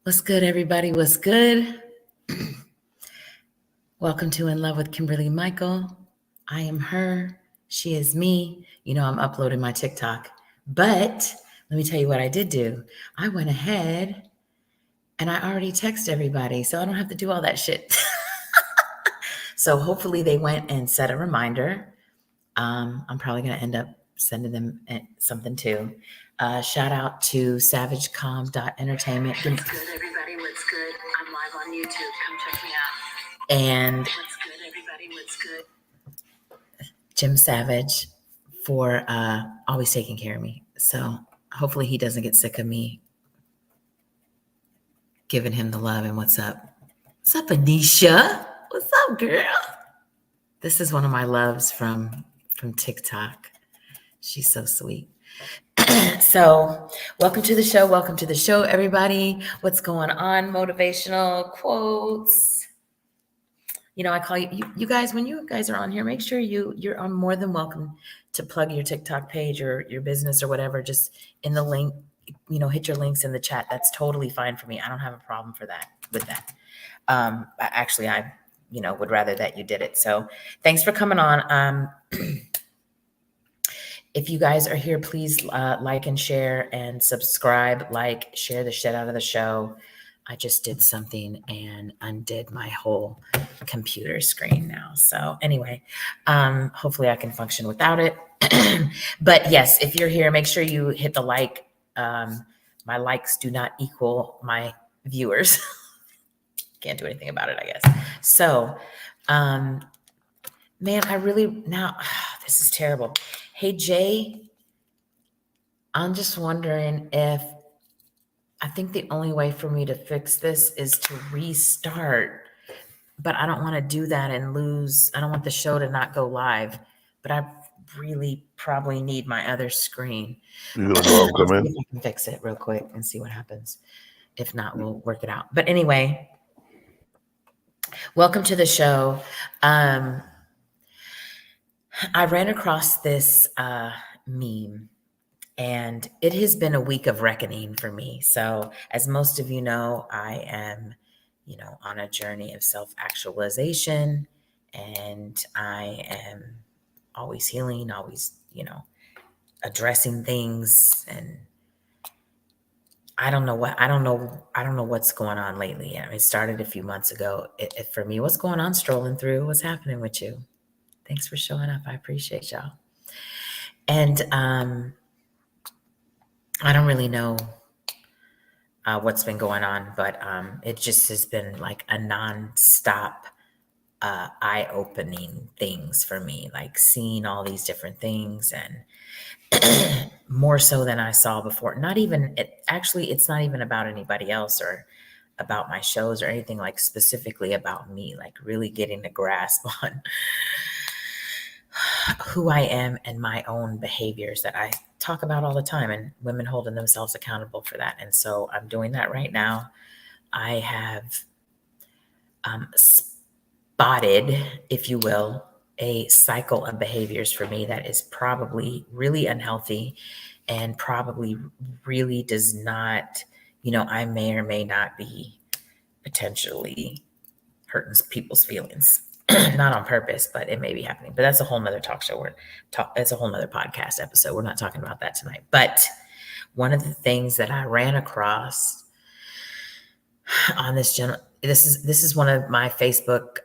What's good, everybody? What's good? Welcome to In Love with Kimberly Michael. I am her. She is me. You know, I'm uploading my TikTok. But let me tell you what I did do. I went ahead and I already texted everybody, so I don't have to do all that shit. So hopefully they went and set a reminder. I'm probably going to end up sending them something too. Shout out to savagecom.entertainment. What's good, everybody? What's good? I'm live on YouTube. Come check me out. And What's good, everybody? What's good? Jim Savage for always taking care of me. So hopefully he doesn't get sick of me giving him the love. And what's up? What's up, Anisha? What's up, girl? This is one of my loves from TikTok. She's so sweet. So welcome to the show. Welcome to the show, everybody. What's going on? Motivational quotes. You know, I call you guys, when you guys are on here, make sure you're on more than welcome to plug your TikTok page or your business or whatever, just in the link, hit your links in the chat. That's totally fine for me. I don't have a problem with that. I would rather that you did it. So thanks for coming on. If you guys are here, please like and share and subscribe, share the shit out of the show. I just did something and undid my whole computer screen now. So anyway, hopefully I can function without it. But yes, if you're here, make sure you hit the like. My likes do not equal my viewers. Can't do anything about it, I guess. So, man, this is terrible. Hey, Jay, I'm just wondering if, I think the only way for me to fix this is to restart, but I don't want to do that and lose. I don't want the show to not go live, but I really probably need my other screen. You gonna know I'm coming? I can fix it real quick and see what happens. If not, we'll work it out. But anyway, welcome to the show. I ran across this meme, and it has been a week of reckoning for me. So as most of you know, I am, on a journey of self-actualization, and I am always healing, always, addressing things. And I don't know what's going on lately. I mean, it started a few months ago. For me, what's going on? Strolling through. What's happening with you? Thanks for showing up. I appreciate y'all. And I don't really know what's been going on, but it just has been like a nonstop eye-opening things for me, like seeing all these different things, and more so than I saw before. It's not even about anybody else or about my shows or anything, like specifically about me, like really getting a grasp on who I am and my own behaviors that I talk about all the time, and women holding themselves accountable for that. And so I'm doing that right now. I have spotted, if you will, a cycle of behaviors for me that is probably really unhealthy and probably really does not, I may or may not be potentially hurting people's feelings. Not on purpose, but it may be happening. But that's a whole nother talk show. It's a whole nother podcast episode. We're not talking about that tonight. But one of the things that I ran across on this this is one of my Facebook,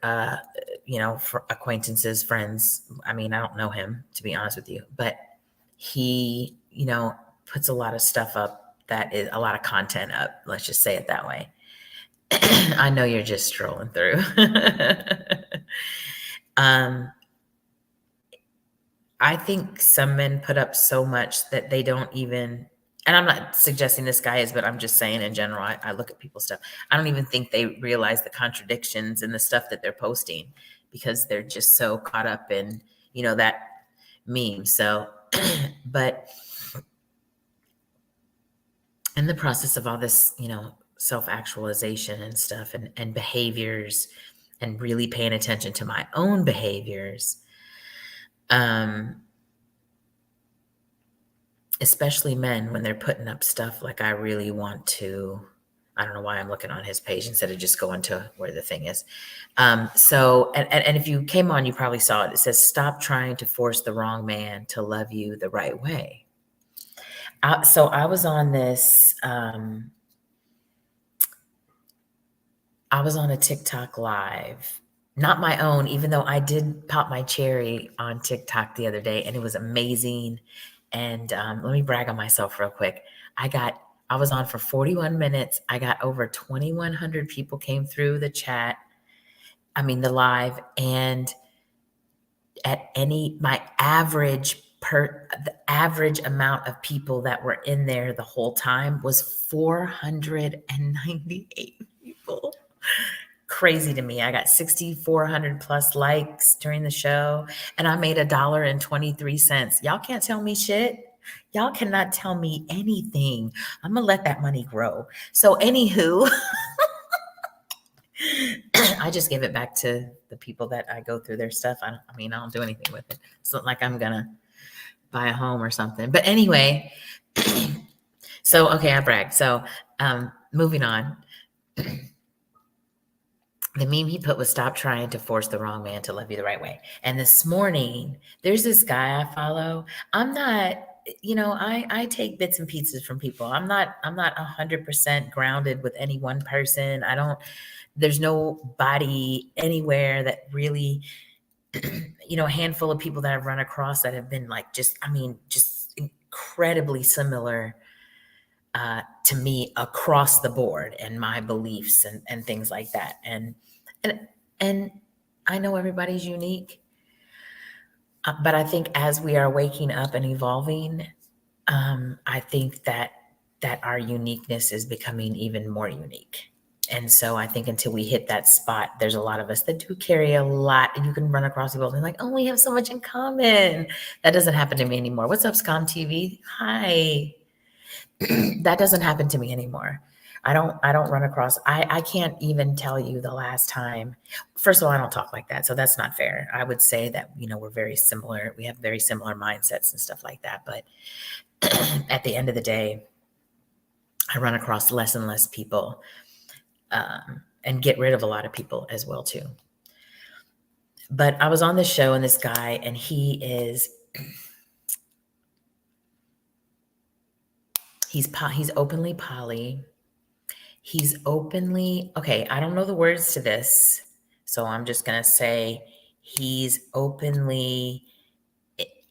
for acquaintances, friends. I mean, I don't know him, to be honest with you, but he, puts a lot of stuff up, that is a lot of content up. Let's just say it that way. I know you're just strolling through. I think some men put up so much that they don't even, and I'm not suggesting this guy is, but I'm just saying in general, I look at people's stuff. I don't even think they realize the contradictions in the stuff that they're posting, because they're just so caught up in, that meme. So, but in the process of all this, self-actualization and stuff, and behaviors, and really paying attention to my own behaviors, especially men, when they're putting up stuff like, I really want to I don't know why I'm looking on his page instead of just going to where the thing is. And if you came on, you probably saw it. It says, "Stop trying to force the wrong man to love you the right way." So I was on this, I was on a TikTok live, not my own, even though I did pop my cherry on TikTok the other day and it was amazing. And let me brag on myself real quick. I was on for 41 minutes. I got over 2,100 people came through the chat. I mean, the live, and the average amount of people that were in there the whole time was 498 people. Crazy to me. I got 6,400 plus likes during the show, and I made $1.23. Y'all can't tell me shit. Y'all cannot tell me anything. I'm gonna let that money grow. So, anywho, I just give it back to the people that I go through their stuff. I don't do anything with it. It's not like I'm gonna buy a home or something. But anyway, so okay, I bragged. So moving on. The meme he put was, "Stop trying to force the wrong man to love you the right way." And this morning, there's this guy I follow. I'm not, I take bits and pieces from people. I'm not 100% grounded with any one person. There's nobody anywhere that really, a handful of people that I've run across that have been like, just incredibly similar to me across the board, and my beliefs and things like that. And I know everybody's unique, but I think as we are waking up and evolving, I think that our uniqueness is becoming even more unique. And so I think until we hit that spot, there's a lot of us that do carry a lot, and you can run across people and like, oh, we have so much in common. That doesn't happen to me anymore. What's up, Scom TV? Hi. That doesn't happen to me anymore. I don't run across, I can't even tell you the last time. First of all, I don't talk like that, so that's not fair. I would say that, we're very similar. We have very similar mindsets and stuff like that. But at the end of the day, I run across less and less people, and get rid of a lot of people as well too. But I was on this show, and this guy, and he's openly poly. He's openly, okay, I don't know the words to this, so I'm just going to say he's openly,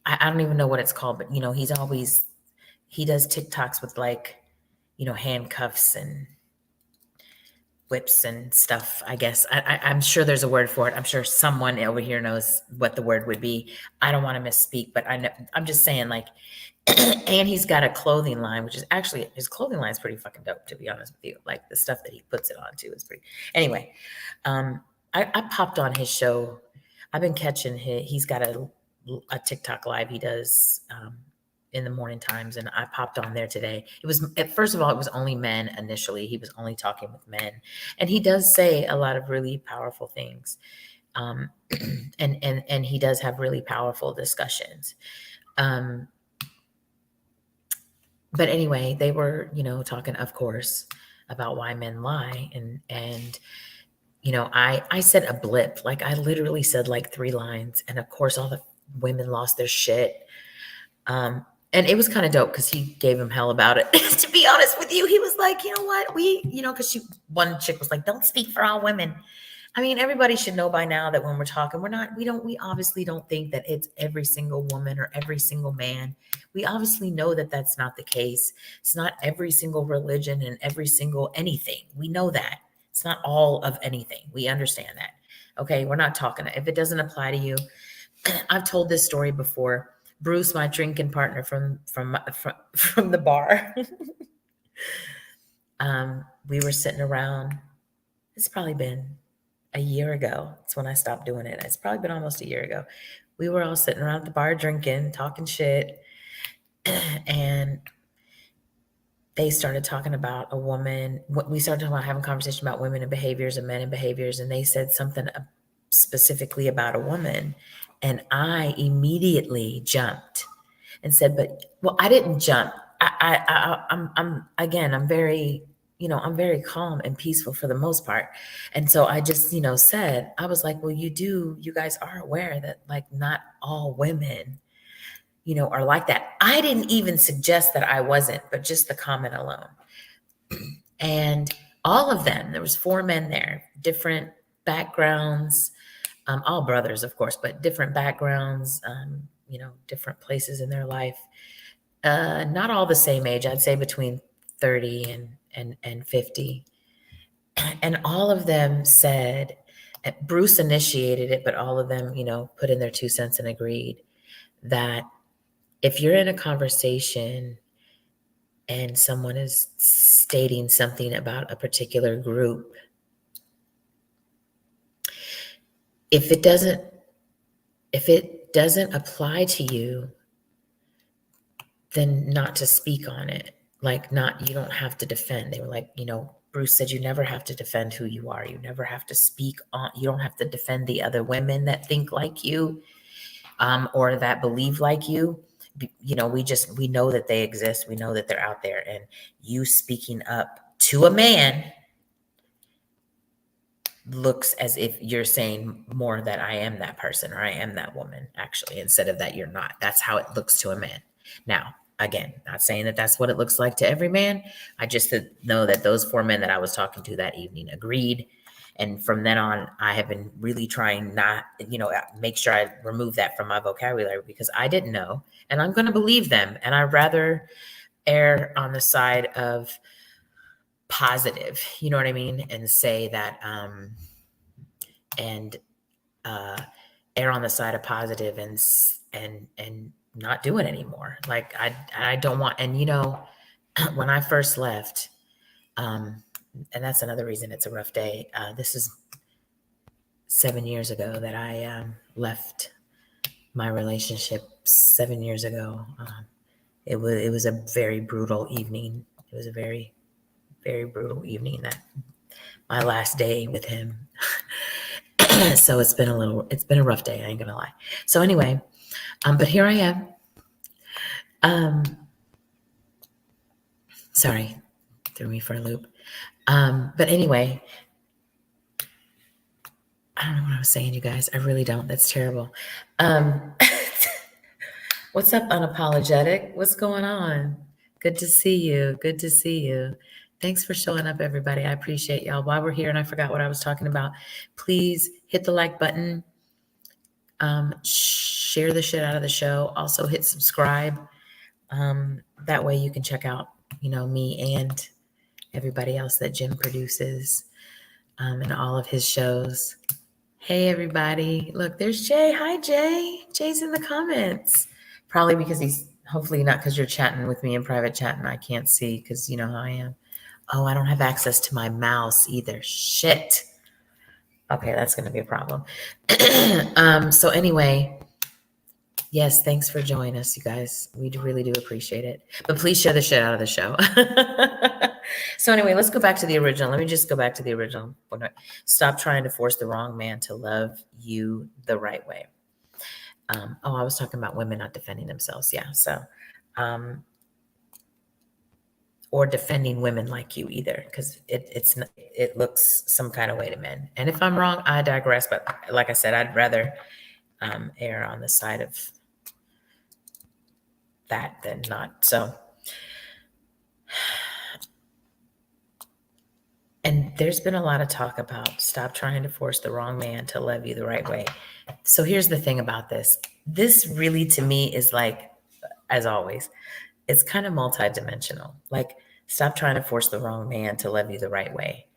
I don't even know what it's called, but, he does TikToks with like, handcuffs and whips and stuff, I guess. I'm sure there's a word for it. I'm sure someone over here knows what the word would be. I don't want to misspeak, but I'm just saying, like, and he's got a clothing line, which is actually, his clothing line is pretty fucking dope, to be honest with you. Like, the stuff that he puts it on too is pretty. Anyway, I popped on his show. I've been catching he's got a TikTok live he does in the morning times, and I popped on there today. First of all, it was only men initially. He was only talking with men, and he does say a lot of really powerful things, and he does have really powerful discussions. But anyway, they were, talking, of course, about why men lie. And I said a blip. Like, I literally said like 3 lines. And of course, all the women lost their shit. And it was kind of dope because he gave him hell about it. To be honest with you, he was like, you know what? Because one chick was like, don't speak for all women. I mean, everybody should know by now that when we're talking, we obviously don't think that it's every single woman or every single man. We obviously know that that's not the case. It's not every single religion and every single anything. We know that. It's not all of anything. We understand that. Okay, we're not talking. If it doesn't apply to you, I've told this story before. Bruce, my drinking partner from the bar, we were sitting around. It's probably been a year ago. It's when I stopped doing it. It's probably been almost a year ago. We were all sitting around at the bar drinking, talking shit. And they started talking about a woman. We started talking about having a conversation about women and behaviors and men and behaviors. And they said something specifically about a woman. And I immediately jumped and said, I didn't jump. I'm very I'm very calm and peaceful for the most part. And so I just, said, I was like, well, you guys are aware that like not all women, are like that. I didn't even suggest that I wasn't, but just the comment alone. And all of them, there was 4 men there, different backgrounds, all brothers, of course, but different backgrounds, different places in their life. Not all the same age. I'd say between 30 and 50. And all of them said, Bruce initiated it, but all of them, put in their 2 cents and agreed that if you're in a conversation and someone is stating something about a particular group, if it doesn't apply to you, then not to speak on it. Like, you don't have to defend. They were like, Bruce said, you never have to defend who you are. You never have to speak on, you don't have to defend the other women that think like you, or that believe like you. We know that they exist. We know that they're out there, and you speaking up to a man looks as if you're saying more that I am that person or I am that woman, actually, instead of that you're not. That's how it looks to a man. Now, again, not saying that that's what it looks like to every man. I just know that those 4 men that I was talking to that evening agreed. And from then on, I have been really trying not, make sure I remove that from my vocabulary, because I didn't know, and I'm going to believe them. And I'd rather err on the side of positive, you know what I mean? And say that, err on the side of positive and not do it anymore. Like I don't want, and when I first left, and that's another reason it's a rough day. This is 7 years ago that I left my relationship. 7 years ago. It was a very brutal evening. It was a very, very brutal evening, that my last day with him. So it's been a rough day. I ain't gonna lie. So anyway, but here I am. Sorry, threw me for a loop. But anyway, I don't know what I was saying, you guys. I really don't. That's terrible. What's up, Unapologetic? What's going on? Good to see you. Good to see you. Thanks for showing up, everybody. I appreciate y'all. While we're here and I forgot what I was talking about, please hit the like button. Share the shit out of the show. Also hit subscribe. That way you can check out, me and everybody else that Jim produces, and all of his shows. Hey, everybody. Look, there's Jay. Hi, Jay. Jay's in the comments. Probably because hopefully not because you're chatting with me in private chat and I can't see, because you know how I am. Oh, I don't have access to my mouse either. Shit. Okay, that's going to be a problem. So anyway, yes, thanks for joining us, you guys. We really do appreciate it. But please share the shit out of the show. So anyway, let's go back to the original. Let me just go back to the original. Stop trying to force the wrong man to love you the right way. I was talking about women not defending themselves. Yeah. So, or defending women like you either, because it looks some kind of way to men. And if I'm wrong, I digress. But like I said, I'd rather err on the side of that than not. So, and there's been a lot of talk about stop trying to force the wrong man to love you the right way. So here's the thing about this. This really, to me, is like, as always, it's kind of multidimensional. Like, stop trying to force the wrong man to love you the right way.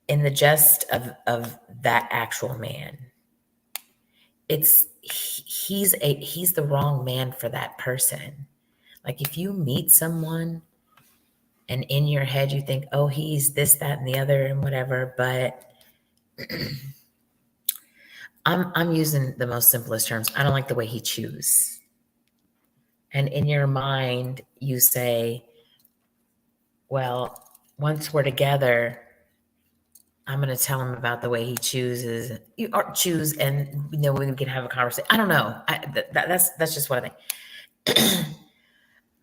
In the jest of that actual man, he's the wrong man for that person. Like, if you meet someone and in your head you think, oh, he's this, that, and the other, and whatever, but I'm using the most simplest terms. I don't like the way he chews. And in your mind, you say, well, once we're together, I'm going to tell him about the way he chooses, and we can have a conversation. I don't know. That's just what I think.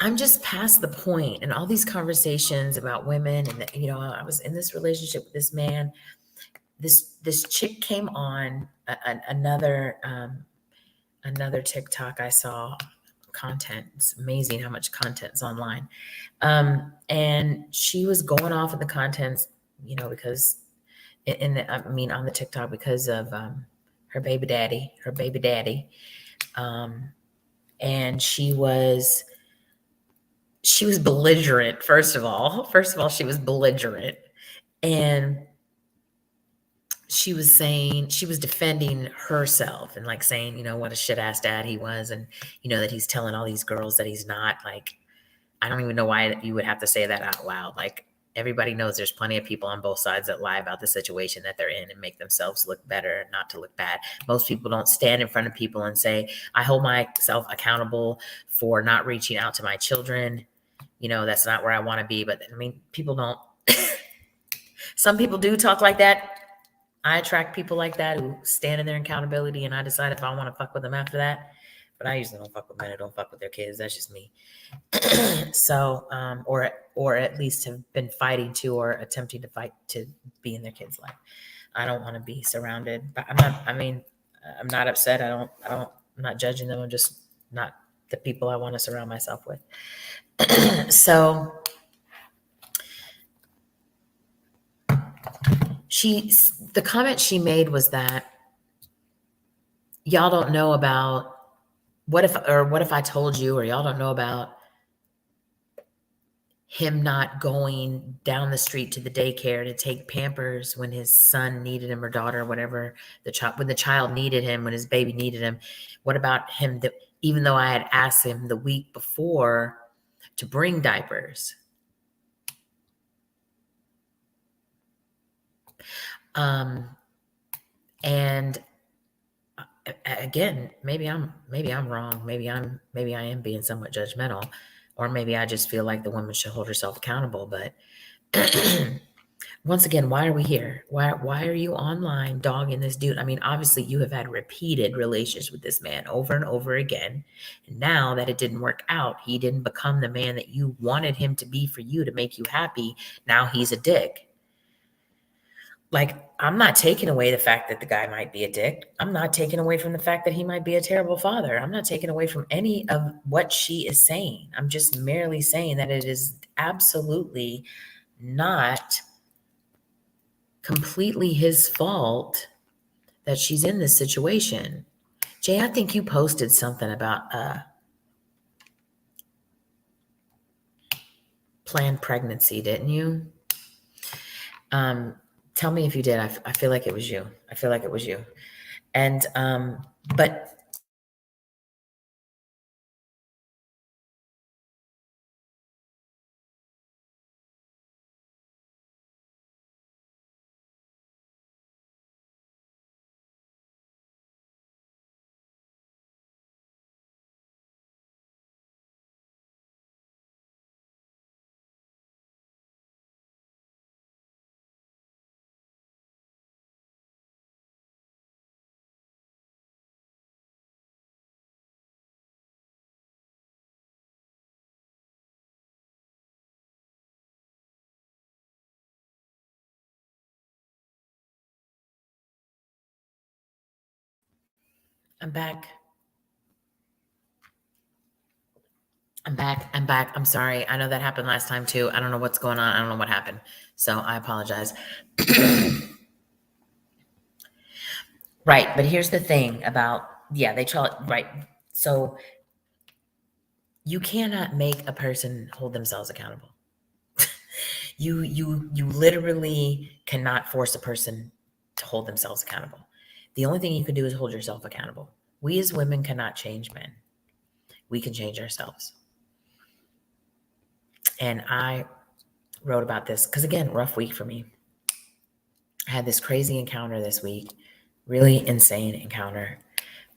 I'm just past the point, and all these conversations about women, and I was in this relationship with this man. This chick came on another TikTok I saw content. It's amazing how much content's online. And she was going off in the contents, because on the TikTok because of her baby daddy. And she was belligerent. First of all, she was belligerent, and she was defending herself and like saying, what a shit ass dad he was, and that he's telling all these girls that he's not. Like, I don't even know why you would have to say that out loud. Like, everybody knows there's plenty of people on both sides that lie about the situation that they're in and make themselves look better, not to look bad. Most people don't stand in front of people and say, I hold myself accountable for not reaching out to my children. That's not where I want to be. But people don't. Some people do talk like that. I attract people like that who stand in their accountability, and I decide if I want to fuck with them after that. But I usually don't fuck with men who don't fuck with their kids. That's just me. So, or at least have been fighting to or attempting to fight to be in their kids' life. I don't want to be surrounded, but I'm not upset. I'm not judging them. I'm just not the people I want to surround myself with. So the comment she made was that y'all don't know about what if I told you, or y'all don't know about him not going down the street to the daycare to take Pampers when his son needed him, or daughter, or whatever, when the child needed him, when his baby needed him. What about him that, even though I had asked him the week before to bring diapers? And again, maybe I'm wrong. Maybe I am being somewhat judgmental, or maybe I just feel like the woman should hold herself accountable. But once again, why are we here? Why are you online dogging this dude? Obviously you have had repeated relations with this man over and over again. And now that it didn't work out, he didn't become the man that you wanted him to be for you, to make you happy. Now he's a dick. Like, I'm not taking away the fact that the guy might be a dick. I'm not taking away from the fact that he might be a terrible father. I'm not taking away from any of what she is saying. I'm just merely saying that it is absolutely not completely his fault that she's in this situation. Jay, I think you posted something about planned pregnancy, didn't you? Tell me if you did. I feel like it was you. And, but I'm back. I'm sorry. I know that happened last time too. I don't know what's going on. I don't know what happened. So I apologize. Right. But here's the thing about, they try, right. So you cannot make a person hold themselves accountable. You literally cannot force a person to hold themselves accountable. The only thing you can do is hold yourself accountable. We as women cannot change men. We can change ourselves. And I wrote about this because, again, rough week for me. I had this crazy encounter this week, really insane encounter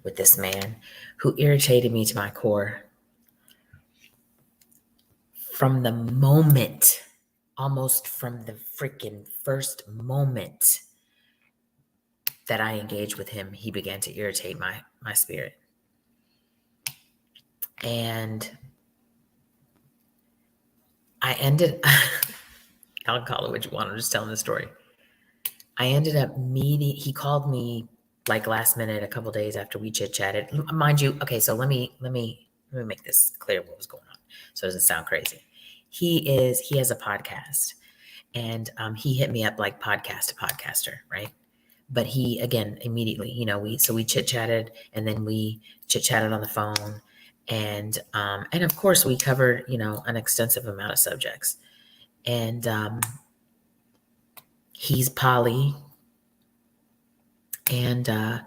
with this man who irritated me to my core. From the moment, almost from the freaking first moment that I engaged with him, he began to irritate my spirit. And I ended, I'll call it what you want. I'm just telling the story. I ended up meeting, he called me like last minute, a couple days after we chit chatted. Mind you, okay, so let me make this clear what was going on so it doesn't sound crazy. He has a podcast, and he hit me up like podcast to podcaster, right? But he, again, immediately, we chit chatted, and then we chit chatted on the phone, and of course we covered, an extensive amount of subjects, and he's poly, and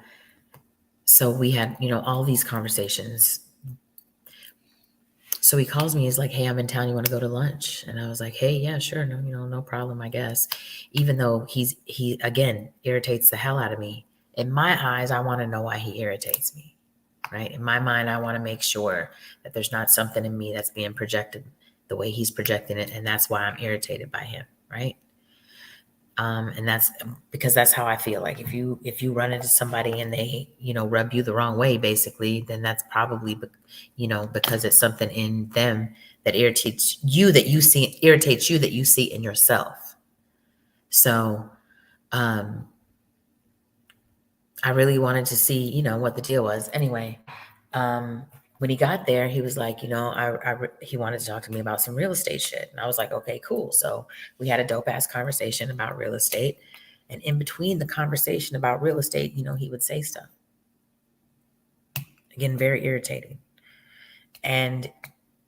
so we had, all these conversations. So he calls me, he's like, hey, I'm in town, you want to go to lunch? And I was like, hey, yeah, sure, no, no problem, I guess. Even though he again irritates the hell out of me. In my eyes, I want to know why he irritates me, right? In my mind, I want to make sure that there's not something in me that's being projected the way he's projecting it, and that's why I'm irritated by him, right? And that's because that's how I feel. Like if you run into somebody and they, rub you the wrong way, basically, then that's probably, because it's something in them that irritates you that you see in yourself. So, I really wanted to see, what the deal was. Anyway, when he got there, he was like, he wanted to talk to me about some real estate shit. And I was like, okay, cool. So we had a dope ass conversation about real estate. And in between the conversation about real estate, he would say stuff. Again, very irritating. And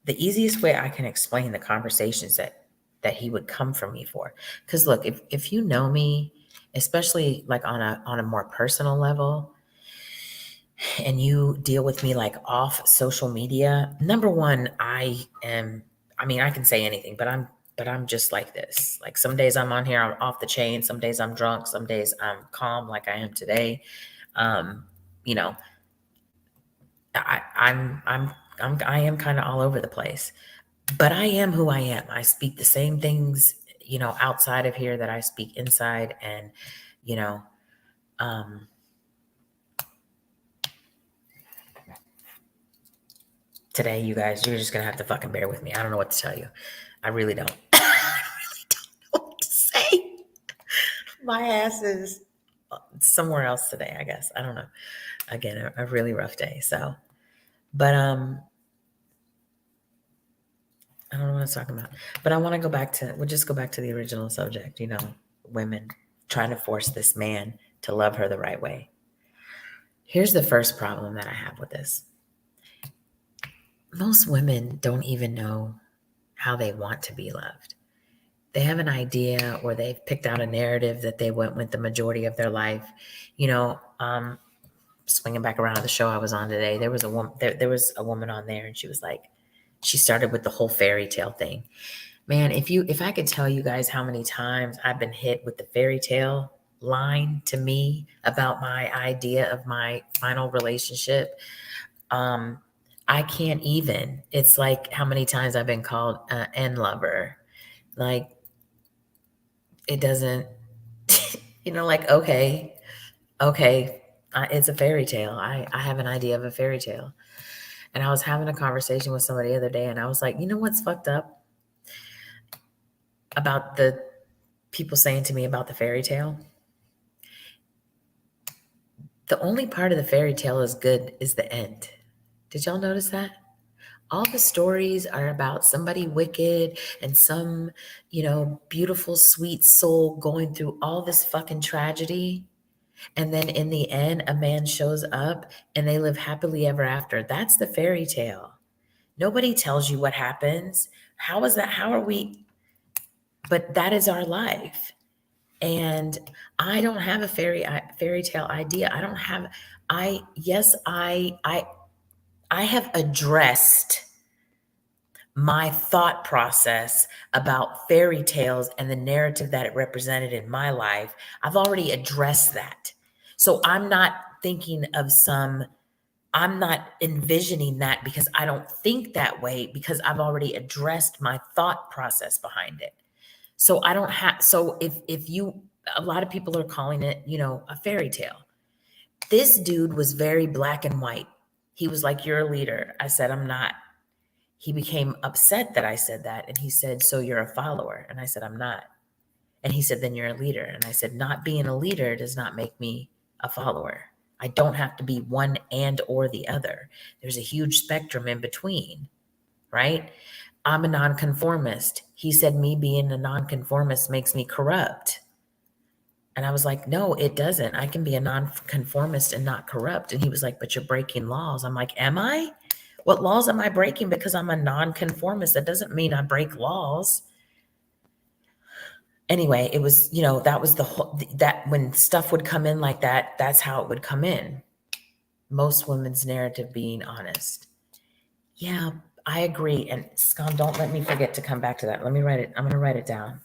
the easiest way I can explain the conversations that he would come from me for, because look, if you know me, especially like on a more personal level, and you deal with me like off social media, number one, I can say anything, but I'm just like this. Like some days I'm on here, I'm off the chain. Some days I'm drunk. Some days I'm calm, like I am today. You know, I am kind of all over the place, but I am who I am. I speak the same things, outside of here that I speak inside, and today, you guys, you're just gonna have to fucking bear with me. I don't know what to tell you. I really don't. I really don't know what to say. My ass is somewhere else today, I guess. I don't know. Again, a really rough day. So, but I don't know what I was talking about. But I want to go back to. We'll just go back to the original subject. Women trying to force this man to love her the right way. Here's the first problem that I have with this. Most women don't even know how they want to be loved. They have an idea, or they've picked out a narrative that they went with the majority of their life. Swinging back around to the show I was on today, there was a woman. There was a woman on there, and she was like, she started with the whole fairy tale thing. Man, if I could tell you guys how many times I've been hit with the fairy tale line to me about my idea of my final relationship, I can't even. It's like how many times I've been called an lover. Like, it doesn't, like, okay, it's a fairy tale. I have an idea of a fairy tale. And I was having a conversation with somebody the other day, and I was like, you know what's fucked up about the people saying to me about the fairy tale? The only part of the fairy tale is good is the end. Did y'all notice that? All the stories are about somebody wicked and some, beautiful, sweet soul going through all this fucking tragedy. And then in the end, a man shows up and they live happily ever after. That's the fairy tale. Nobody tells you what happens. How is that? How are we? But that is our life. And I don't have a fairy tale idea. I have addressed my thought process about fairy tales and the narrative that it represented in my life. I've already addressed that. So I'm not envisioning that, because I don't think that way, because I've already addressed my thought process behind it. So I don't have, so if you, a lot of people are calling it, a fairy tale. This dude was very black and white. He was like, you're a leader. I said, I'm not. he became upset that I said that. And he said, so you're a follower? And I said, I'm not. And he said, then you're a leader. And I said, not being a leader does not make me a follower. I don't have to be one and or the other. There's a huge spectrum in between, right? I'm a nonconformist. He said me being a nonconformist makes me corrupt. And I was like, no, it doesn't. I can be a nonconformist and not corrupt. And he was like, but you're breaking laws. I'm like, am I? What laws am I breaking because I'm a nonconformist? That doesn't mean I break laws. Anyway, it was, that was the whole, that when stuff would come in like that, that's how it would come in. Most women's narrative being honest. Yeah, I agree. And Scott, don't let me forget to come back to that. Let me write it. I'm going to write it down.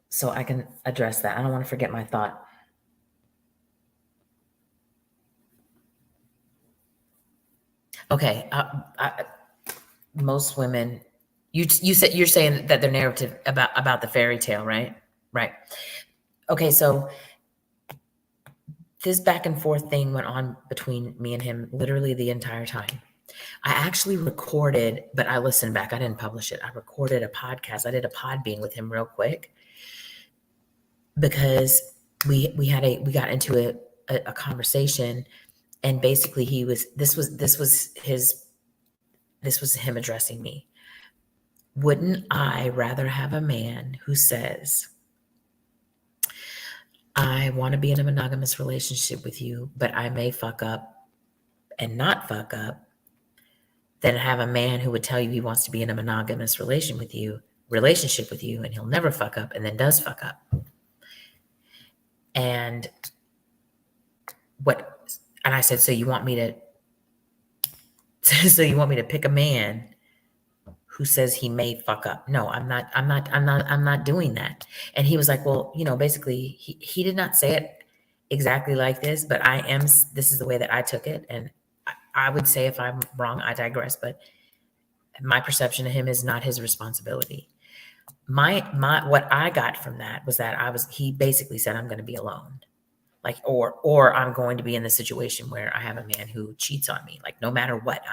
So I can address that. I don't want to forget my thought. Okay. Most women, you're saying that their narrative about the fairy tale, right? Right. Okay. So this back and forth thing went on between me and him literally the entire time. I actually recorded, but I listened back. I didn't publish it. I recorded a podcast. I did a pod being with him real quick because we got into a conversation, and basically this was him addressing me. Wouldn't I rather have a man who says, I want to be in a monogamous relationship with you, but I may fuck up and not fuck up, than have a man who would tell you he wants to be in a monogamous relationship with you, and he'll never fuck up and then does fuck up. And I said, so you want me to pick a man who says he may fuck up? No, I'm not doing that. And he was like, well, basically he did not say it exactly like this, but this is the way that I took it. And I would say if I'm wrong, I digress, but my perception of him is not his responsibility. What I got from that was that he basically said, I'm going to be alone. Like, or I'm going to be in the situation where I have a man who cheats on me. Like, no matter what,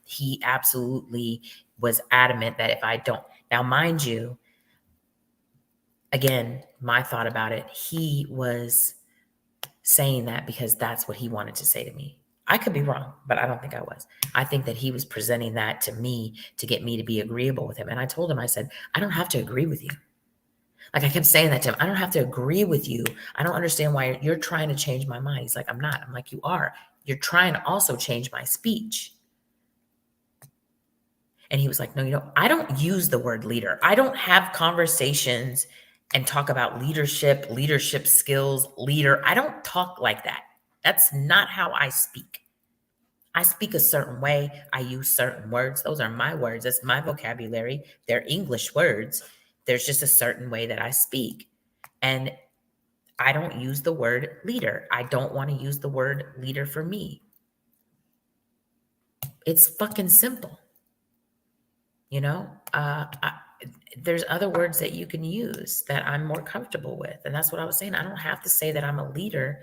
he absolutely was adamant that if I don't, now mind you, again, my thought about it, he was saying that because that's what he wanted to say to me. I could be wrong, but I don't think I was. I think that he was presenting that to me to get me to be agreeable with him. And I told him, I said, I don't have to agree with you. Like, I kept saying that to him. I don't have to agree with you. I don't understand why you're trying to change my mind. He's like, I'm not. I'm like, you are. You're trying to also change my speech. And he was like, no, I don't use the word leader. I don't have conversations and talk about leadership skills, leader. I don't talk like that. That's not how I speak. I speak a certain way. I use certain words. Those are my words. That's my vocabulary. They're English words. There's just a certain way that I speak. And I don't use the word leader. I don't want to use the word leader for me. It's fucking simple. There's other words that you can use that I'm more comfortable with. And that's what I was saying. I don't have to say that I'm a leader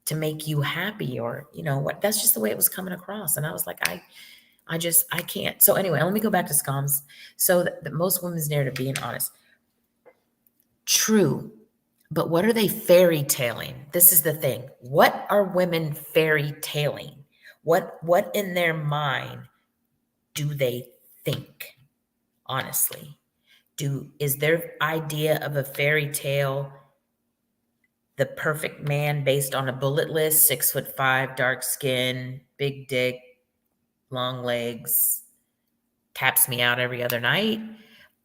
to make you happy or, what, that's just the way it was coming across. And I was like, I can't. So anyway, let me go back to scoms. So the most women's narrative being honest. True. But what are they fairy tailing? This is the thing. What are women fairy tailing? What in their mind do they think? Honestly, is their idea of a fairy tale the perfect man based on a bullet list, 6'5", dark skin, big dick, long legs, taps me out every other night,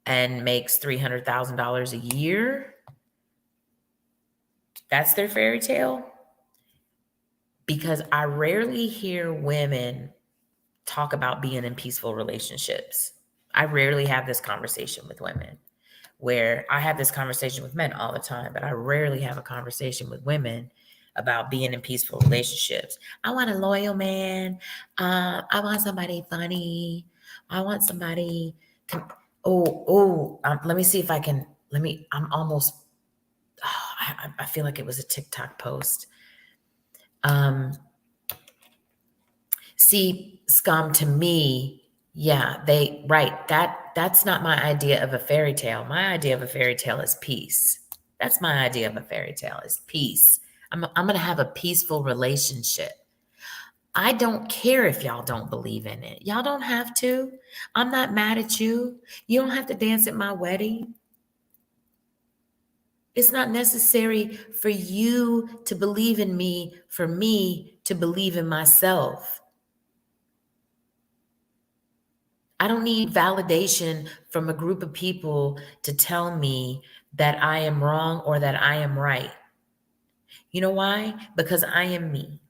and makes $300,000 a year? That's their fairy tale? Because I rarely hear women talk about being in peaceful relationships. I rarely have this conversation with women, where I have this conversation with men all the time, but I rarely have a conversation with women about being in peaceful relationships. I want a loyal man. I want somebody funny. I want somebody. Let me see if I can. I'm almost. I feel like it was a TikTok post. See, scum, to me, yeah, that's not my idea of a fairy tale. My idea of a fairy tale is peace. That's my idea of a fairy tale is peace. I'm going to have a peaceful relationship. I don't care if y'all don't believe in it. Y'all don't have to. I'm not mad at you. You don't have to dance at my wedding. It's not necessary for you to believe in me, for me to believe in myself. I don't need validation from a group of people to tell me that I am wrong or that I am right. You know why? Because I am me.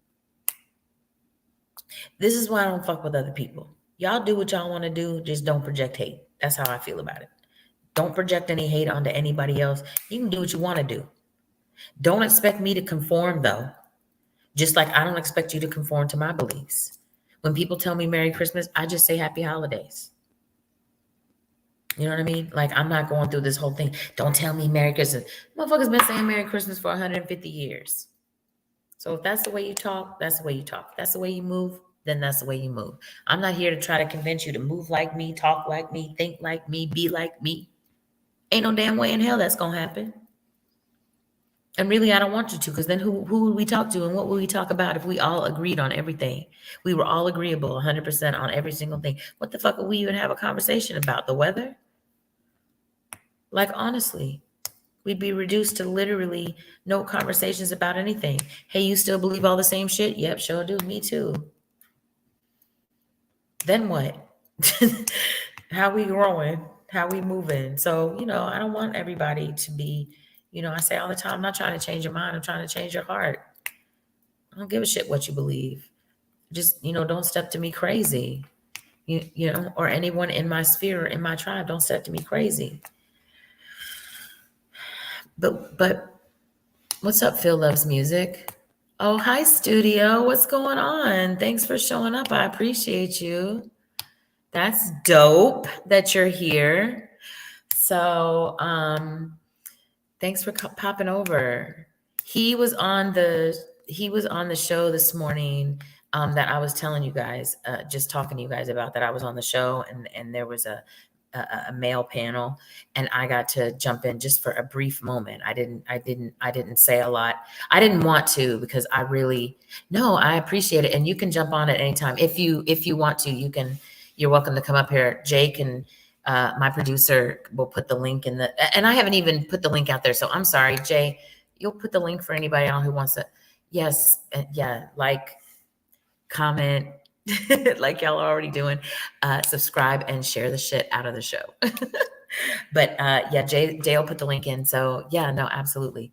This is why I don't fuck with other people. Y'all do what y'all want to do, just don't project hate. That's how I feel about it. Don't project any hate onto anybody else. You can do what you want to do. Don't expect me to conform, though. Just like I don't expect you to conform to my beliefs. When people tell me Merry Christmas, I just say Happy Holidays. You know what I mean? Like, I'm not going through this whole thing. Don't tell me Merry Christmas. Motherfuckers been saying Merry Christmas for 150 years. So if that's the way you talk, that's the way you talk. If that's the way you move, then that's the way you move. I'm not here to try to convince you to move like me, talk like me, think like me, be like me. Ain't no damn way in hell that's gonna happen. And really, I don't want you to, because then who would we talk to and what would we talk about if we all agreed on everything? We were all agreeable 100% on every single thing. What the fuck would we even have a conversation about? The weather? Like, honestly, we'd be reduced to literally no conversations about anything. Hey, you still believe all the same shit? Yep, sure do. Me too. Then what? How we growing? How we moving? So, I don't want everybody to be, I say all the time, I'm not trying to change your mind. I'm trying to change your heart. I don't give a shit what you believe. Just, don't step to me crazy. Or anyone in my sphere, in my tribe, don't step to me crazy. But what's up, Phil Loves Music? Oh, hi, studio. What's going on? Thanks for showing up. I appreciate you. That's dope that you're here. So, thanks for popping over. He was on the show this morning that I was telling you guys, just talking to you guys about that. I was on the show and there was a male panel and I got to jump in just for a brief moment. I didn't say a lot. I didn't want to because I appreciate it. And you can jump on at any time. If you want to, you're welcome to come up here. Jake and my producer will put the link and I haven't even put the link out there. So I'm sorry, Jay, you'll put the link for anybody else who wants to. Yes. Yeah. Like, comment, like y'all are already doing, subscribe and share the shit out of the show. But yeah, Jay will put the link in. So yeah, no, absolutely.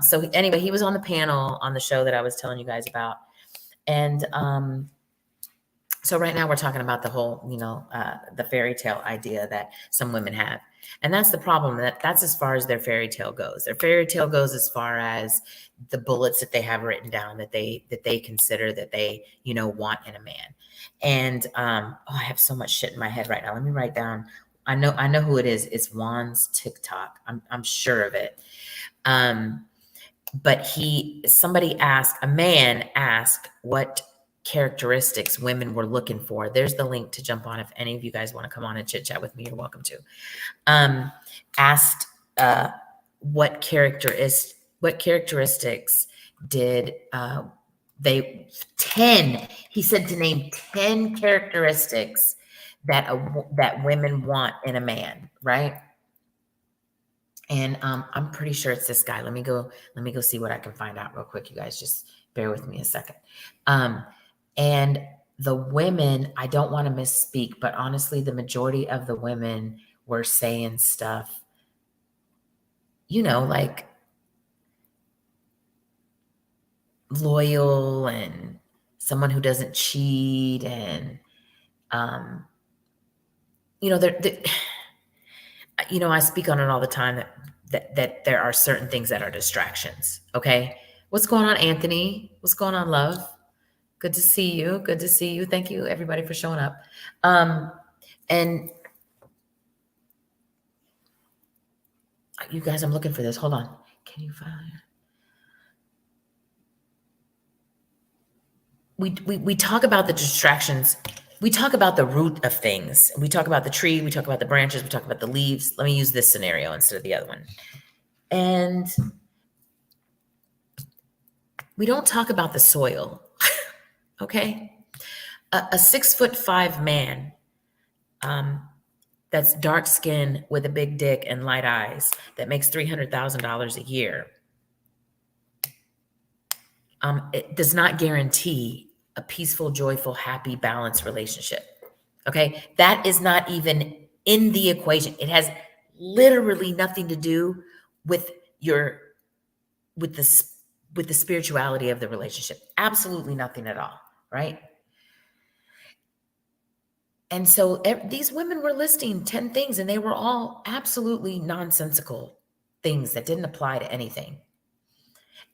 So anyway, he was on the panel on the show that I was telling you guys about. And so right now we're talking about the whole, the fairy tale idea that some women have. And that's the problem. That's as far as their fairy tale goes. Their fairy tale goes as far as the bullets that they have written down that they consider that they, want in a man. And I have so much shit in my head right now. Let me write down. I know who it is. It's Juan's TikTok. I'm sure of it. But a man asked what characteristics women were looking for. There's the link to jump on if any of you guys want to come on and chit chat with me. You're welcome to. Asked what characteristics did he said to name 10 characteristics that women want in a man, right? And I'm pretty sure it's this guy. Let me go see what I can find out real quick. You guys just bear with me a second. And the women, I don't want to misspeak, but honestly, the majority of the women were saying stuff, like loyal and someone who doesn't cheat. And, I speak on it all the time that there are certain things that are distractions. Okay. What's going on, Anthony? What's going on, love? Good to see you. Good to see you. Thank you, everybody, for showing up. And you guys, I'm looking for this. Hold on. Can you find it? we talk about the distractions. We talk about the root of things. We talk about the tree. We talk about the branches. We talk about the leaves. Let me use this scenario instead of the other one. And we don't talk about the soil. Okay. A 6'5" man, that's dark skinned with a big dick and light eyes that makes $300,000 a year. It does not guarantee a peaceful, joyful, happy, balanced relationship. Okay. That is not even in the equation. It has literally nothing to do with with the spirituality of the relationship. Absolutely nothing at all. Right. And so these women were listing 10 things and they were all absolutely nonsensical things that didn't apply to anything.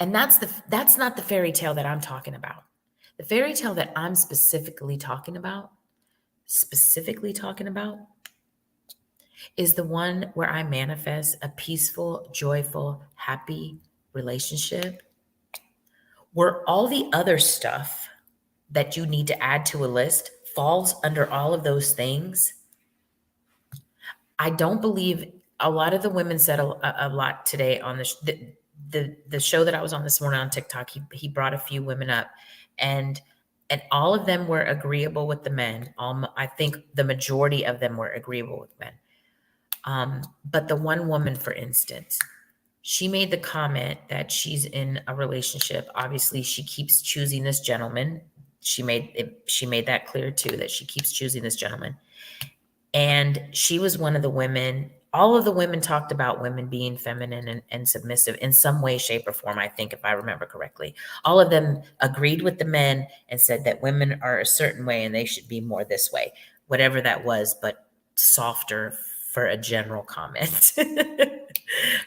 And that's not the fairy tale that I'm talking about. The fairy tale that I'm specifically talking about is the one where I manifest a peaceful, joyful, happy relationship where all the other stuff that you need to add to a list falls under all of those things. I don't believe a lot of the women said a lot today on the show that I was on this morning on TikTok. He brought a few women up, and all of them were agreeable with the men. I think the majority of them were agreeable with men. But the one woman, for instance, she made the comment that she's in a relationship. Obviously, she keeps choosing this gentleman. She made that clear too, that she keeps choosing this gentleman. And she was one of the women. All of the women talked about women being feminine and submissive in some way, shape, or form, I think, if I remember correctly. All of them agreed with the men and said that women are a certain way and they should be more this way, whatever that was, but softer for a general comment.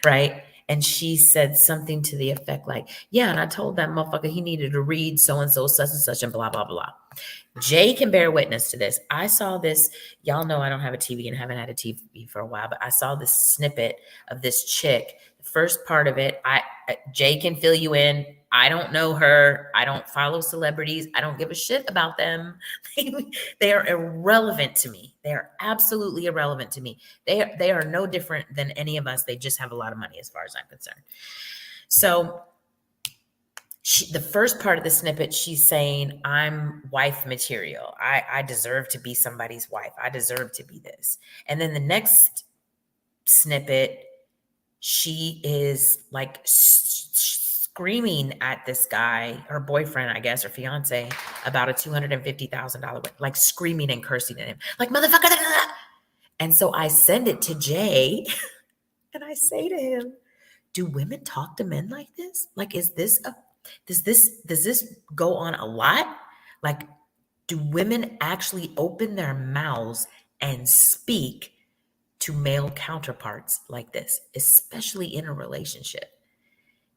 Right? And she said something to the effect like, yeah, and I told that motherfucker he needed to read so-and-so, such and such, and blah, blah, blah. Jay can bear witness to this. I saw this. Y'all know I don't have a TV and haven't had a TV for a while, but I saw this snippet of this chick. The first part of it, Jay can fill you in. I don't know her. I don't follow celebrities. I don't give a shit about them. They are irrelevant to me. They are absolutely irrelevant to me. They are no different than any of us. They just have a lot of money as far as I'm concerned. So the first part of the snippet, she's saying, I'm wife material. I deserve to be somebody's wife. I deserve to be this. And then the next snippet, she is like screaming at this guy, her boyfriend, I guess, or fiance, about a $250,000, like screaming and cursing at him, like motherfucker. And so I send it to Jay and I say to him, do women talk to men like this? Like, does this go on a lot? Like, do women actually open their mouths and speak to male counterparts like this, especially in a relationship?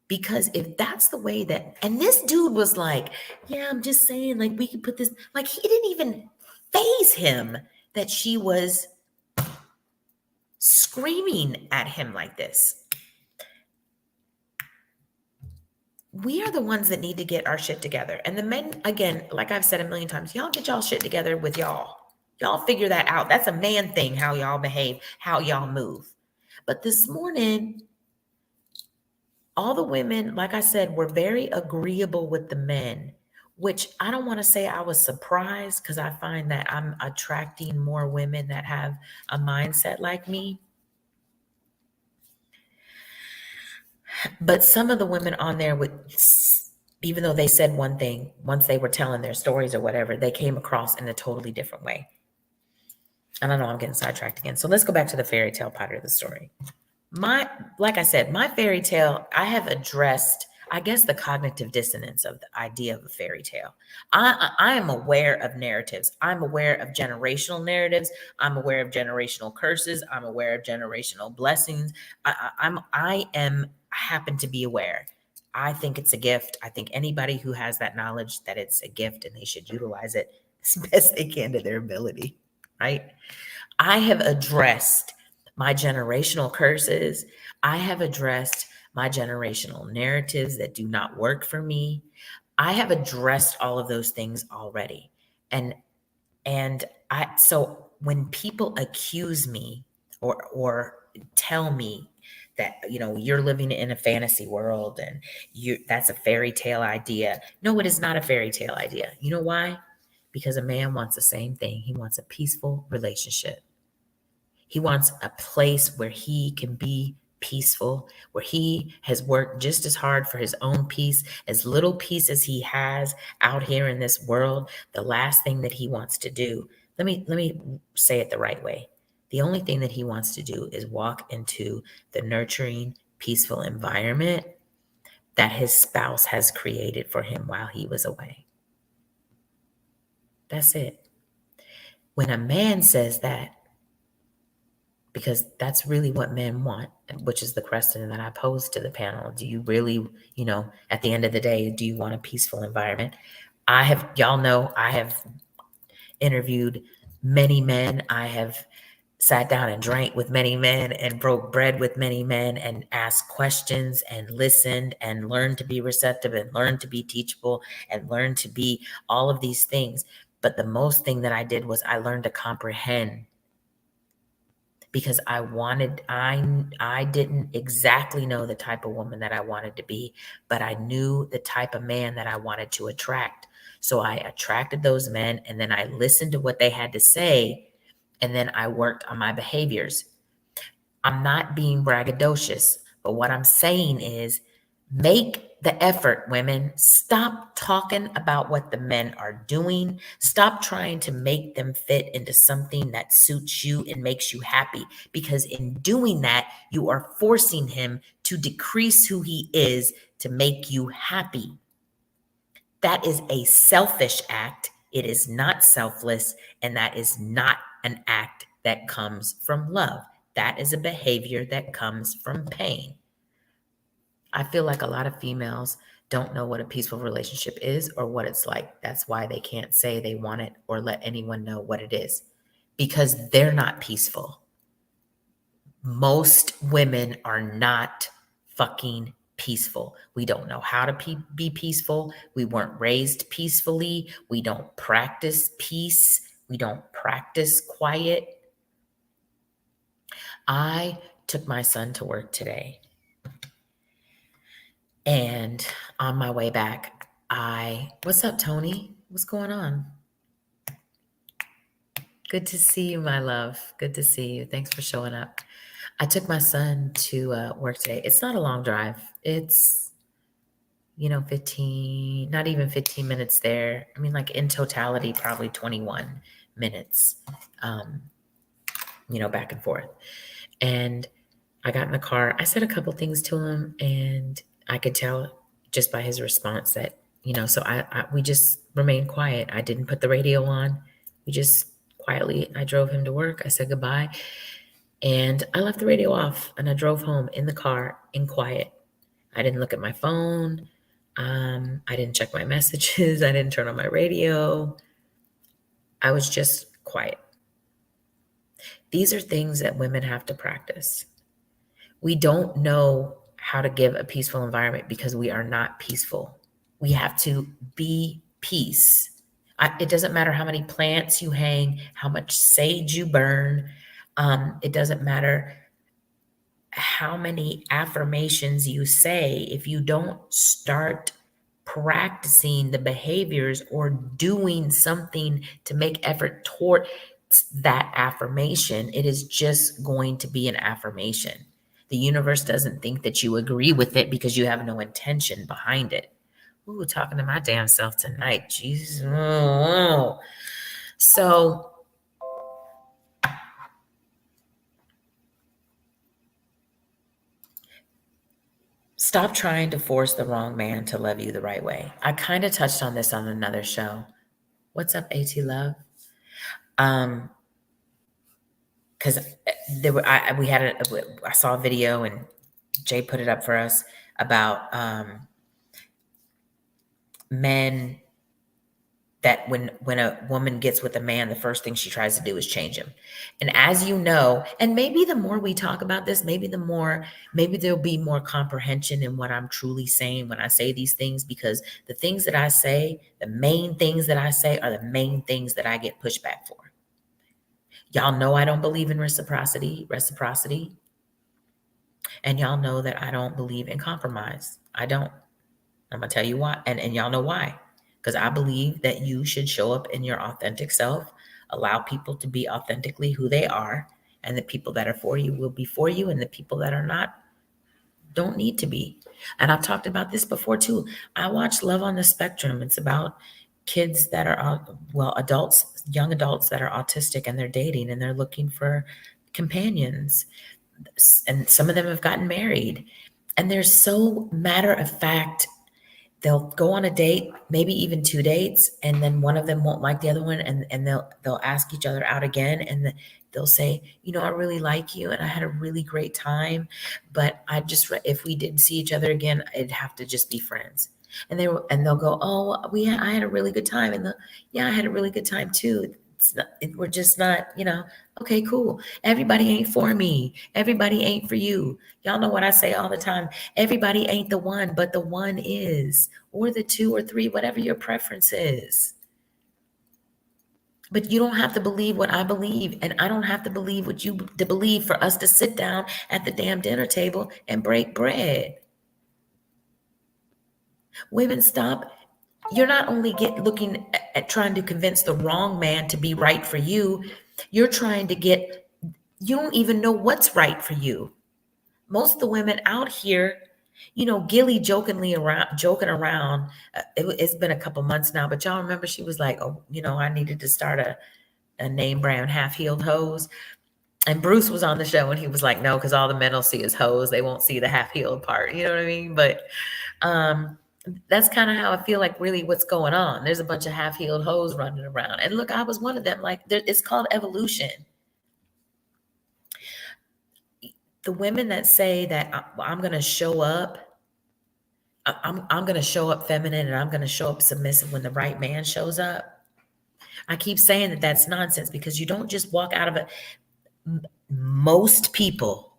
Because if that's the way that, and this dude was like, yeah, I'm just saying, like, we could put this, like, he didn't even faze him that she was screaming at him like this. We are the ones that need to get our shit together. And the men, again, like I've said a million times, y'all get y'all shit together with y'all. Y'all figure that out. That's a man thing, how y'all behave, how y'all move. But this morning, all the women, like I said, were very agreeable with the men, which I don't want to say I was surprised, because I find that I'm attracting more women that have a mindset like me. But some of the women on there would, even though they said one thing, once they were telling their stories or whatever, they came across in a totally different way. I don't know, I'm getting sidetracked again. So let's go back to the fairy tale part of the story. Like I said, my fairy tale, I have addressed, I guess, the cognitive dissonance of the idea of a fairy tale. I am aware of narratives. I'm aware of generational narratives. I'm aware of generational curses. I'm aware of generational blessings. I happen to be aware. I think it's a gift. I think anybody who has that knowledge that it's a gift and they should utilize it as best they can to their ability, right? I have addressed my generational curses. I have addressed my generational narratives that do not work for me. I have addressed all of those things already. So when people accuse me or tell me that, you're living in a fantasy world and that's a fairy tale idea. No, it is not a fairy tale idea. You know why? Because a man wants the same thing. He wants a peaceful relationship. He wants a place where he can be peaceful, where he has worked just as hard for his own peace, as little peace as he has out here in this world. The last thing that he wants to do, let me say it the right way. The only thing that he wants to do is walk into the nurturing, peaceful environment that his spouse has created for him while he was away. That's it. When a man says that, because that's really what men want, which is the question that I posed to the panel. Do you really, at the end of the day, do you want a peaceful environment? Y'all know, I have interviewed many men. I have sat down and drank with many men and broke bread with many men and asked questions and listened and learned to be receptive and learned to be teachable and learned to be all of these things. But the most thing that I did was I learned to comprehend, because I didn't exactly know the type of woman that I wanted to be, but I knew the type of man that I wanted to attract. So I attracted those men, and then I listened to what they had to say, and then I worked on my behaviors. I'm not being braggadocious, but what I'm saying is, make the effort, women. Stop talking about what the men are doing. Stop trying to make them fit into something that suits you and makes you happy, because in doing that, you are forcing him to decrease who he is to make you happy. That is a selfish act. It is not selfless, and that is not an act that comes from love. That is a behavior that comes from pain. I feel like a lot of females don't know what a peaceful relationship is or what it's like. That's why they can't say they want it or let anyone know what it is, because they're not peaceful. Most women are not fucking peaceful. We don't know how to be peaceful. We weren't raised peacefully. We don't practice peace. We don't practice quiet. I took my son to work today, and on my way back, what's up, Tony? What's going on? Good to see you, my love. Good to see you. Thanks for showing up. I took my son to work today. It's not a long drive. It's, 15, not even 15 minutes there. I mean, like in totality, probably 21 minutes, back and forth. And I got in the car. I said a couple things to him, and I could tell just by his response that, so we just remained quiet. I didn't put the radio on. We just quietly, I drove him to work. I said goodbye, and I left the radio off, and I drove home in the car in quiet. I didn't look at my phone. I didn't check my messages. I didn't turn on my radio. I was just quiet. These are things that women have to practice. We don't know how to give a peaceful environment because we are not peaceful. We have to be peace. It doesn't matter how many plants you hang, how much sage you burn. It doesn't matter how many affirmations you say. If you don't start practicing the behaviors or doing something to make effort toward that affirmation, it is just going to be an affirmation. The universe doesn't think that you agree with it because you have no intention behind it. Ooh, talking to my damn self tonight. Jesus. Oh. So stop trying to force the wrong man to love you the right way. I kind of touched on this on another show. What's up, AT Love? Because I saw a video, and Jay put it up for us about men. that when a woman gets with a man, the first thing she tries to do is change him. And as you know, and maybe the more we talk about this, maybe there'll be more comprehension in what I'm truly saying when I say these things, because the things that I say, the main things that I say are the main things that I get pushback for. Y'all know I don't believe in reciprocity, and y'all know that I don't believe in compromise. I don't. I'm gonna tell you why, and y'all know why. Because I believe that you should show up in your authentic self, allow people to be authentically who they are, and the people that are for you will be for you, and the people that are not don't need to be. And I've talked about this before too. I watch Love on the Spectrum. It's about kids that are, adults, young adults that are autistic, and they're dating and they're looking for companions. And some of them have gotten married. And they're so matter of fact. They'll go on a date, maybe even 2 dates, and then one of them won't like the other one, and they'll ask each other out again, and they'll say, I really like you, and I had a really great time, but if we didn't see each other again, it'd have to just be friends. And they'll go, oh, I had a really good time, and I had a really good time too. We're just not, okay, cool. Everybody ain't for me. Everybody ain't for you. Y'all know what I say all the time. Everybody ain't the one, but the one is, or the 2 or 3, whatever your preference is. But you don't have to believe what I believe, and I don't have to believe what you to believe for us to sit down at the damn dinner table and break bread. Women, stop. You're not only looking at trying to convince the wrong man to be right for you, you're trying to you don't even know what's right for you. Most of the women out here, Gilly joking around. It's been a couple months now, but y'all remember she was like, oh, I needed to start a name brand half-heeled hose. And Bruce was on the show and he was like, no, because all the men will see is hose. They won't see the half-heeled part. You know what I mean? But that's kind of how I feel like really what's going on. There's a bunch of half-heeled hoes running around. And look, I was one of them. Like, it's called evolution. The women that say that I'm going to show up, I'm going to show up feminine and I'm going to show up submissive when the right man shows up. I keep saying that that's nonsense, because you don't just walk out of it. Most people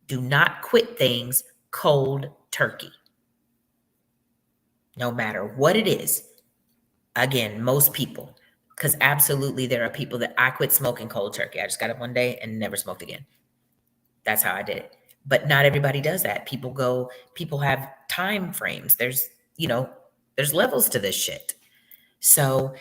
do not quit things cold turkey. No matter what it is. Again, most people, because absolutely there are people that I quit smoking cold turkey. I just got up one day and never smoked again. That's how I did it. But not everybody does that. People have time frames. There's levels to this shit. So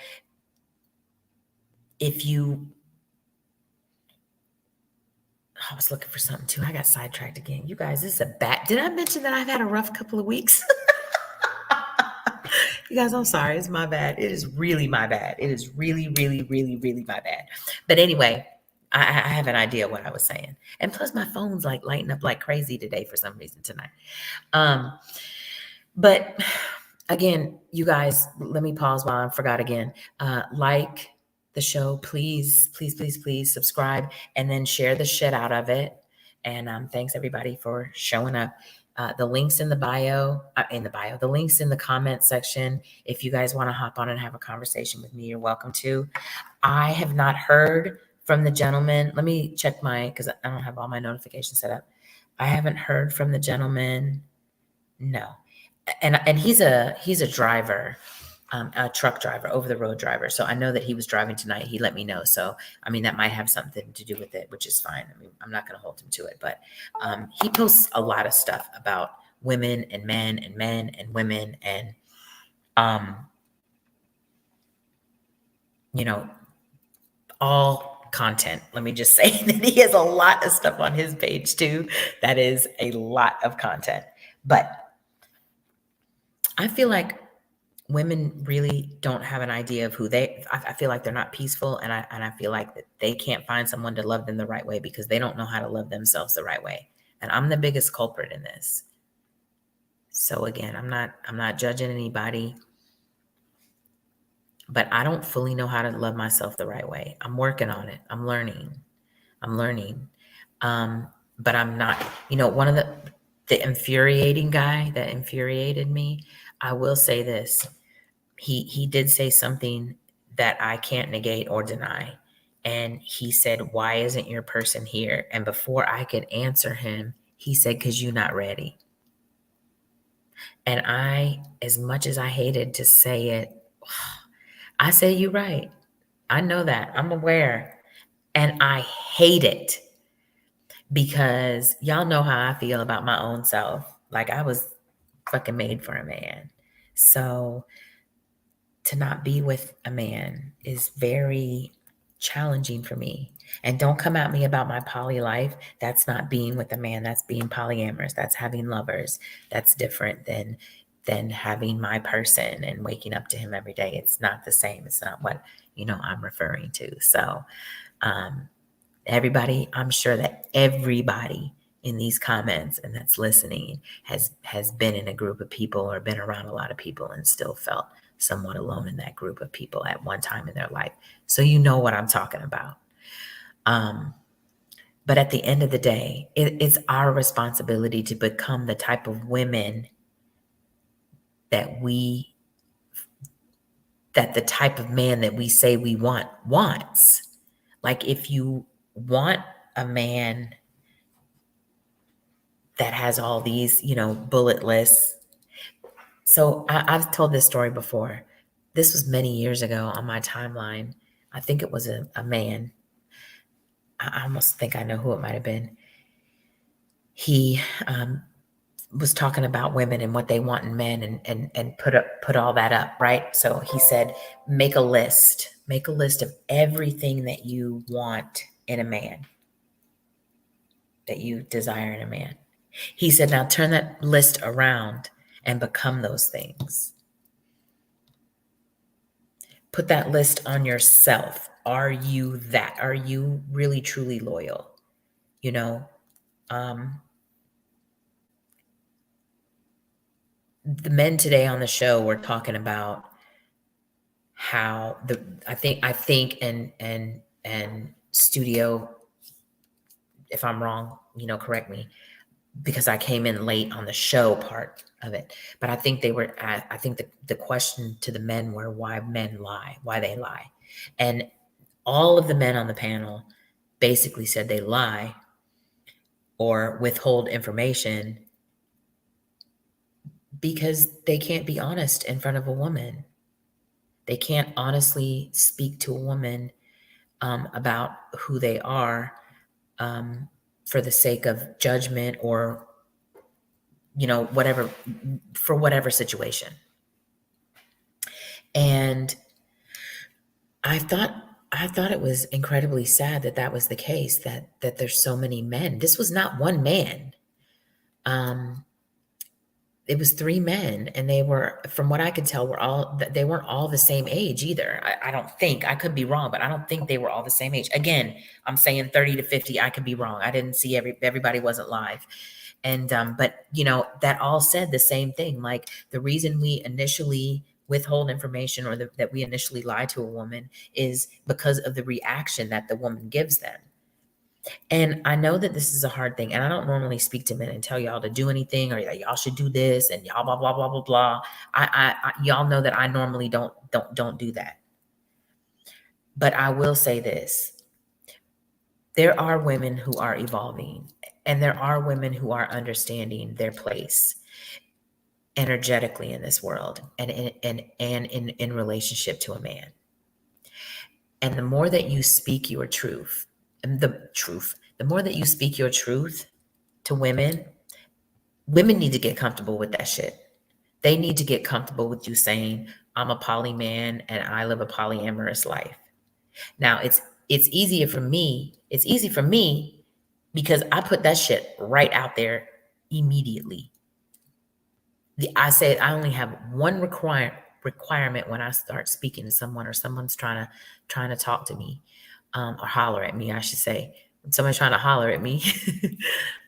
I was looking for something too. I got sidetracked again. You guys, this is did I mention that I've had a rough couple of weeks? You guys, I'm sorry. It's my bad. It is really my bad. It is really, really, really, really my bad. But anyway, I have an idea what I was saying. And plus my phone's like lighting up like crazy today for some reason tonight. But again, you guys, let me pause while I forgot again. Like the show, please, please, please, please subscribe and then share the shit out of it. And thanks everybody for showing up. The links in the bio, the links in the comment section. If you guys want to hop on and have a conversation with me, you're welcome to. I have not heard from the gentleman. Let me check because I don't have all my notifications set up. I haven't heard from the gentleman. No. And he's a driver, a truck driver, over the road driver. So I know that he was driving tonight. He let me know. So, I mean, that might have something to do with it, which is fine. I mean, I'm not going to hold him to it, but he posts a lot of stuff about women and men and women and, all content. Let me just say that he has a lot of stuff on his page too. That is a lot of content, but I feel like women really don't have an idea of I feel like they're not peaceful. And I feel like that they can't find someone to love them the right way because they don't know how to love themselves the right way. And I'm the biggest culprit in this. So again, I'm not judging anybody, but I don't fully know how to love myself the right way. I'm working on it. I'm learning. But I'm not, one of the infuriating guy that infuriated me, I will say this. he did say something that I can't negate or deny. And he said, "Why isn't your person here?" And before I could answer him, he said, "'Cause you're not ready." And I, as much as I hated to say it, I said, "You're right. I know that. I'm aware." And I hate it because y'all know how I feel about my own self. Like I was fucking made for a man. So to not be with a man is very challenging for me. And don't come at me about my poly life. That's not being with a man. That's being polyamorous. That's having lovers. That's different than having my person and waking up to him every day. It's not the same. It's not what, I'm referring to. So, everybody, I'm sure that everybody in these comments and that's listening has been in a group of people or been around a lot of people and still felt somewhat alone in that group of people at one time in their life. So you know what I'm talking about. But at the end of the day, it's our responsibility to become the type of women that the type of man that we say we wants. Like if you want a man that has all these, bullet lists. So I've told this story before. This was many years ago on my timeline. I think it was a man. I almost think I know who it might have been. He was talking about women and what they want in men and put all that up, right? So he said, make a list of everything that you want in a man, that you desire in a man. He said, now turn that list around and become those things. Put that list on yourself. Are you that? Are you really, truly loyal? The men today on the show were talking about how I think and studio, if I'm wrong, correct me, because I came in late on the show part of it. But I think the question to the men were why men lie, why they lie. And all of the men on the panel basically said they lie or withhold information because they can't be honest in front of a woman. They can't honestly speak to a woman about who they are for the sake of judgment or whatever, for whatever situation. And I thought it was incredibly sad that was the case, that there's so many men. This was not one man. It was three men, and they were, from what I could tell, they weren't all the same age either. I don't think, I could be wrong, but I don't think they were all the same age. Again, I'm saying 30 to 50. I could be wrong. I didn't see everybody wasn't live. And, but that all said the same thing. Like the reason we initially withhold information or that we initially lie to a woman is because of the reaction that the woman gives them. And I know that this is a hard thing, and I don't normally speak to men and tell y'all to do anything or y'all should do this and y'all blah blah blah blah blah. I y'all know that I normally don't do that. But I will say this: there are women who are evolving, and there are women who are understanding their place energetically in this world and in relationship to a man. And the more that you speak your truth, the more that you speak your truth to women need to get comfortable with that shit. They need to get comfortable with you saying, I'm a poly man and I live a polyamorous life. Now it's easier for me. It's easy for me because I put that shit right out there immediately. I said I only have one requirement when I start speaking to someone or someone's trying to talk to me, or holler at me, I should say. When somebody's trying to holler at me,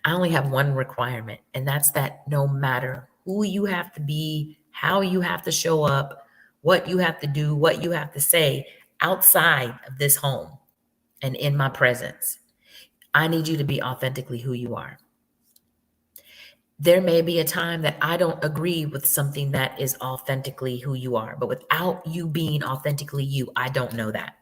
I only have one requirement, and that's that no matter who you have to be, how you have to show up, what you have to do, what you have to say outside of this home and in my presence, I need you to be authentically who you are. There may be a time that I don't agree with something that is authentically who you are, but without you being authentically you, I don't know that.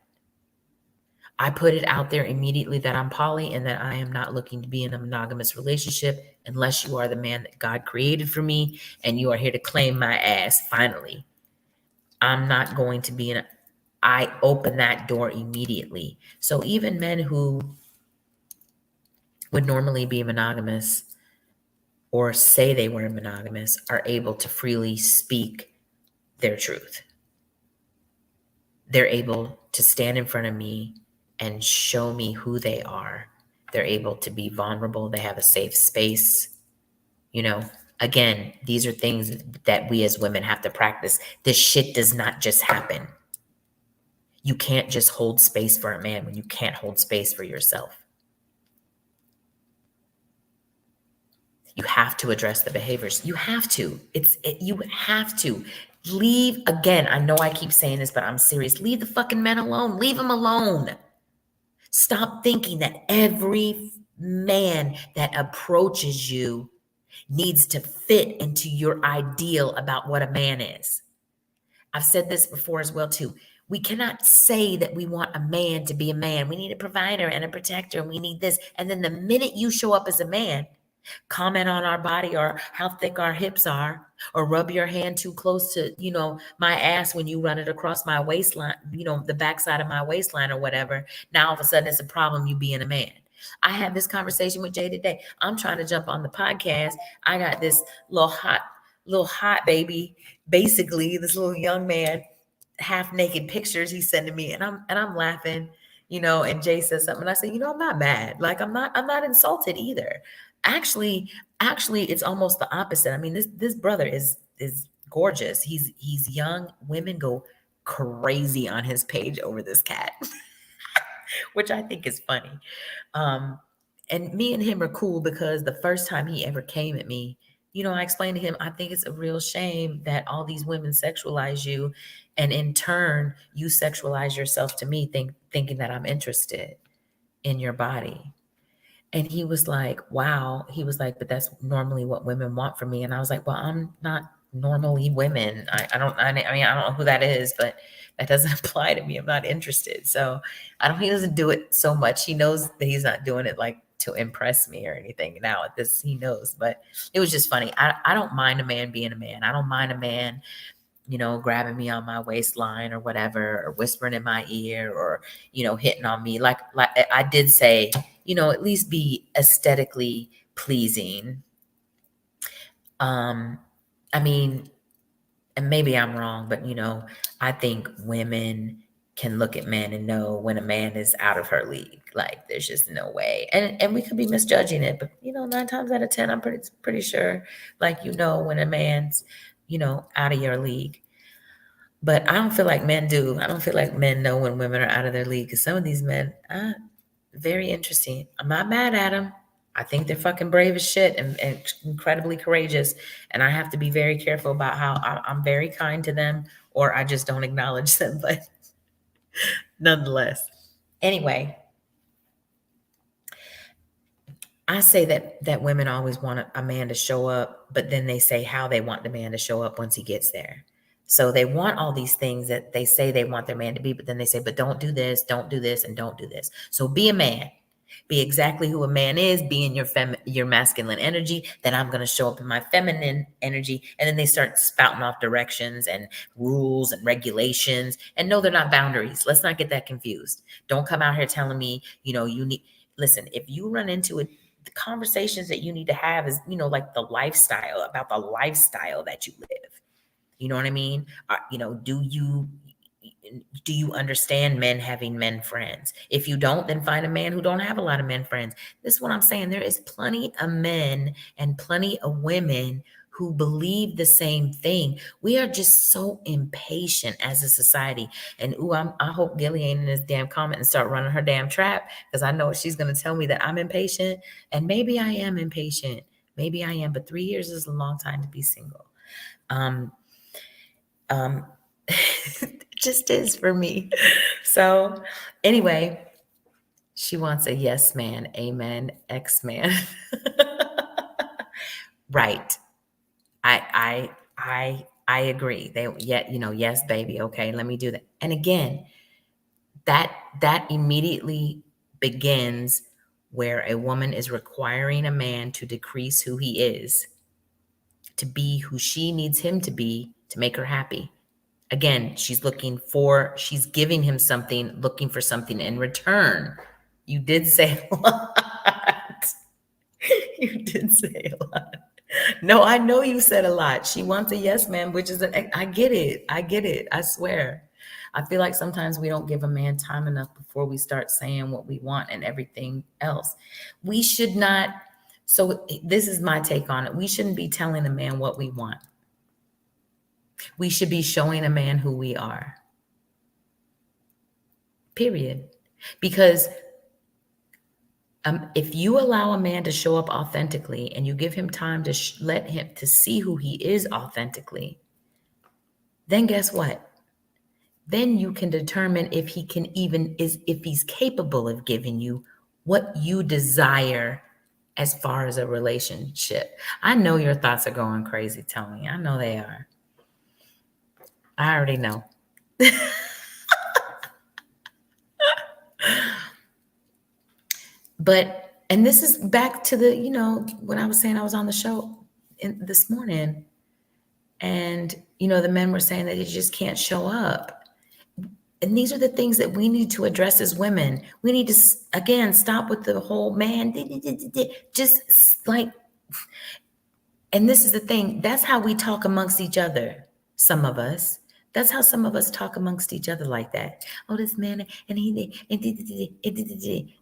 I put it out there immediately that I'm poly and that I am not looking to be in a monogamous relationship unless you are the man that God created for me and you are here to claim my ass finally. I'm not going to be in a, I open that door immediately. So even men who would normally be monogamous or say they were monogamous are able to freely speak their truth. They're able to stand in front of me and show me who they are. They're able to be vulnerable. They have a safe space. You know, again, these are things that we as women have to practice. This shit does not just happen. You can't just hold space for a man when you can't hold space for yourself. You have to address the behaviors. You have to. You have to. Leave, again, I know I keep saying this, but I'm serious. Leave the fucking men alone. Leave them alone. Stop thinking that every man that approaches you needs to fit into your ideal about what a man is. I've said this before as well too. We cannot say that we want a man to be a man. We need a provider and a protector, and we need this. And then the minute you show up as a man, comment on our body or how thick our hips are, or rub your hand too close to, my ass when you run it across my waistline, the backside of my waistline or whatever. Now all of a sudden it's a problem you being a man. I had this conversation with Jay today. I'm trying to jump on the podcast. I got this little hot baby, basically this little young man, half naked pictures he's sending me, and I'm laughing, and Jay says something, and I say, I'm not mad. Like I'm not insulted either. Actually, it's almost the opposite. I mean, this brother is gorgeous. He's young. Women go crazy on his page over this cat, which I think is funny. And me and him are cool because the first time he ever came at me, I explained to him, I think it's a real shame that all these women sexualize you, and in turn, you sexualize yourself to me, thinking that I'm interested in your body. And he was like, wow. He was like, but that's normally what women want from me. And I was like, well, I'm not normally women. I don't know who that is, but that doesn't apply to me. I'm not interested. So he doesn't do it so much. He knows that he's not doing it like to impress me or anything. Now at this, he knows, but it was just funny. I don't mind a man being a man. I don't mind a man, grabbing me on my waistline or whatever, or whispering in my ear, or, hitting on me. Like I did say, at least be aesthetically pleasing. I mean, and maybe I'm wrong, but I think women can look at men and know when a man is out of her league. Like there's just no way. And we could be misjudging it, but 9 times out of 10, I'm pretty sure, like, when a man's, out of your league. But I don't feel like men do. I don't feel like men know when women are out of their league, because some of these men, very interesting. I'm not mad at them. I think they're fucking brave as shit and incredibly courageous. And I have to be very careful about how I'm very kind to them, or I just don't acknowledge them. But nonetheless, anyway, I say that women always want a man to show up, but then they say how they want the man to show up once he gets there. So they want all these things that they say they want their man to be, but then they say, but don't do this, and don't do this. So be a man. Be exactly who a man is. Be in your masculine energy. Then I'm going to show up in my feminine energy. And then they start spouting off directions and rules and regulations. And no, they're not boundaries. Let's not get that confused. Don't come out here telling me, you need, listen, if you run into it, the conversations that you need to have is, like the lifestyle, about the lifestyle that you live. You know what I mean? Do you understand men having men friends? If you don't, then find a man who don't have a lot of men friends. This is what I'm saying. There is plenty of men and plenty of women who believe the same thing. We are just so impatient as a society. And I hope Gilly ain't in this damn comment and start running her damn trap, because I know she's going to tell me that I'm impatient. And maybe I am impatient. Maybe I am. But 3 years is a long time to be single. It just is for me. So anyway, she wants a yes man, amen, X man. Right. I agree. They yet, yes, baby, okay, let me do that. And again, that immediately begins where a woman is requiring a man to decrease who he is, to be who she needs him to be to make her happy. Again, she's giving him something, looking for something in return. You did say a lot. You did say a lot. No, I know you said a lot. She wants a yes man, which is, I get it. I get it. I swear. I feel like sometimes we don't give a man time enough before we start saying what we want and everything else. We should not. So this is my take on it. We shouldn't be telling a man what we want. We should be showing a man who we are. Period. Because if you allow a man to show up authentically and you give him time to let him to see who he is authentically, then guess what? Then you can determine if he can if he's capable of giving you what you desire as far as a relationship. I know your thoughts are going crazy, Tony. I know they are. I already know. But, and this is back to the, when I was saying I was on the show this morning, and, the men were saying that they just can't show up. And these are the things that we need to address as women. We need to, again, stop with the whole man, just like, and this is the thing, that's how we talk amongst each other, some of us. That's how some of us talk amongst each other like that. Oh, this man, and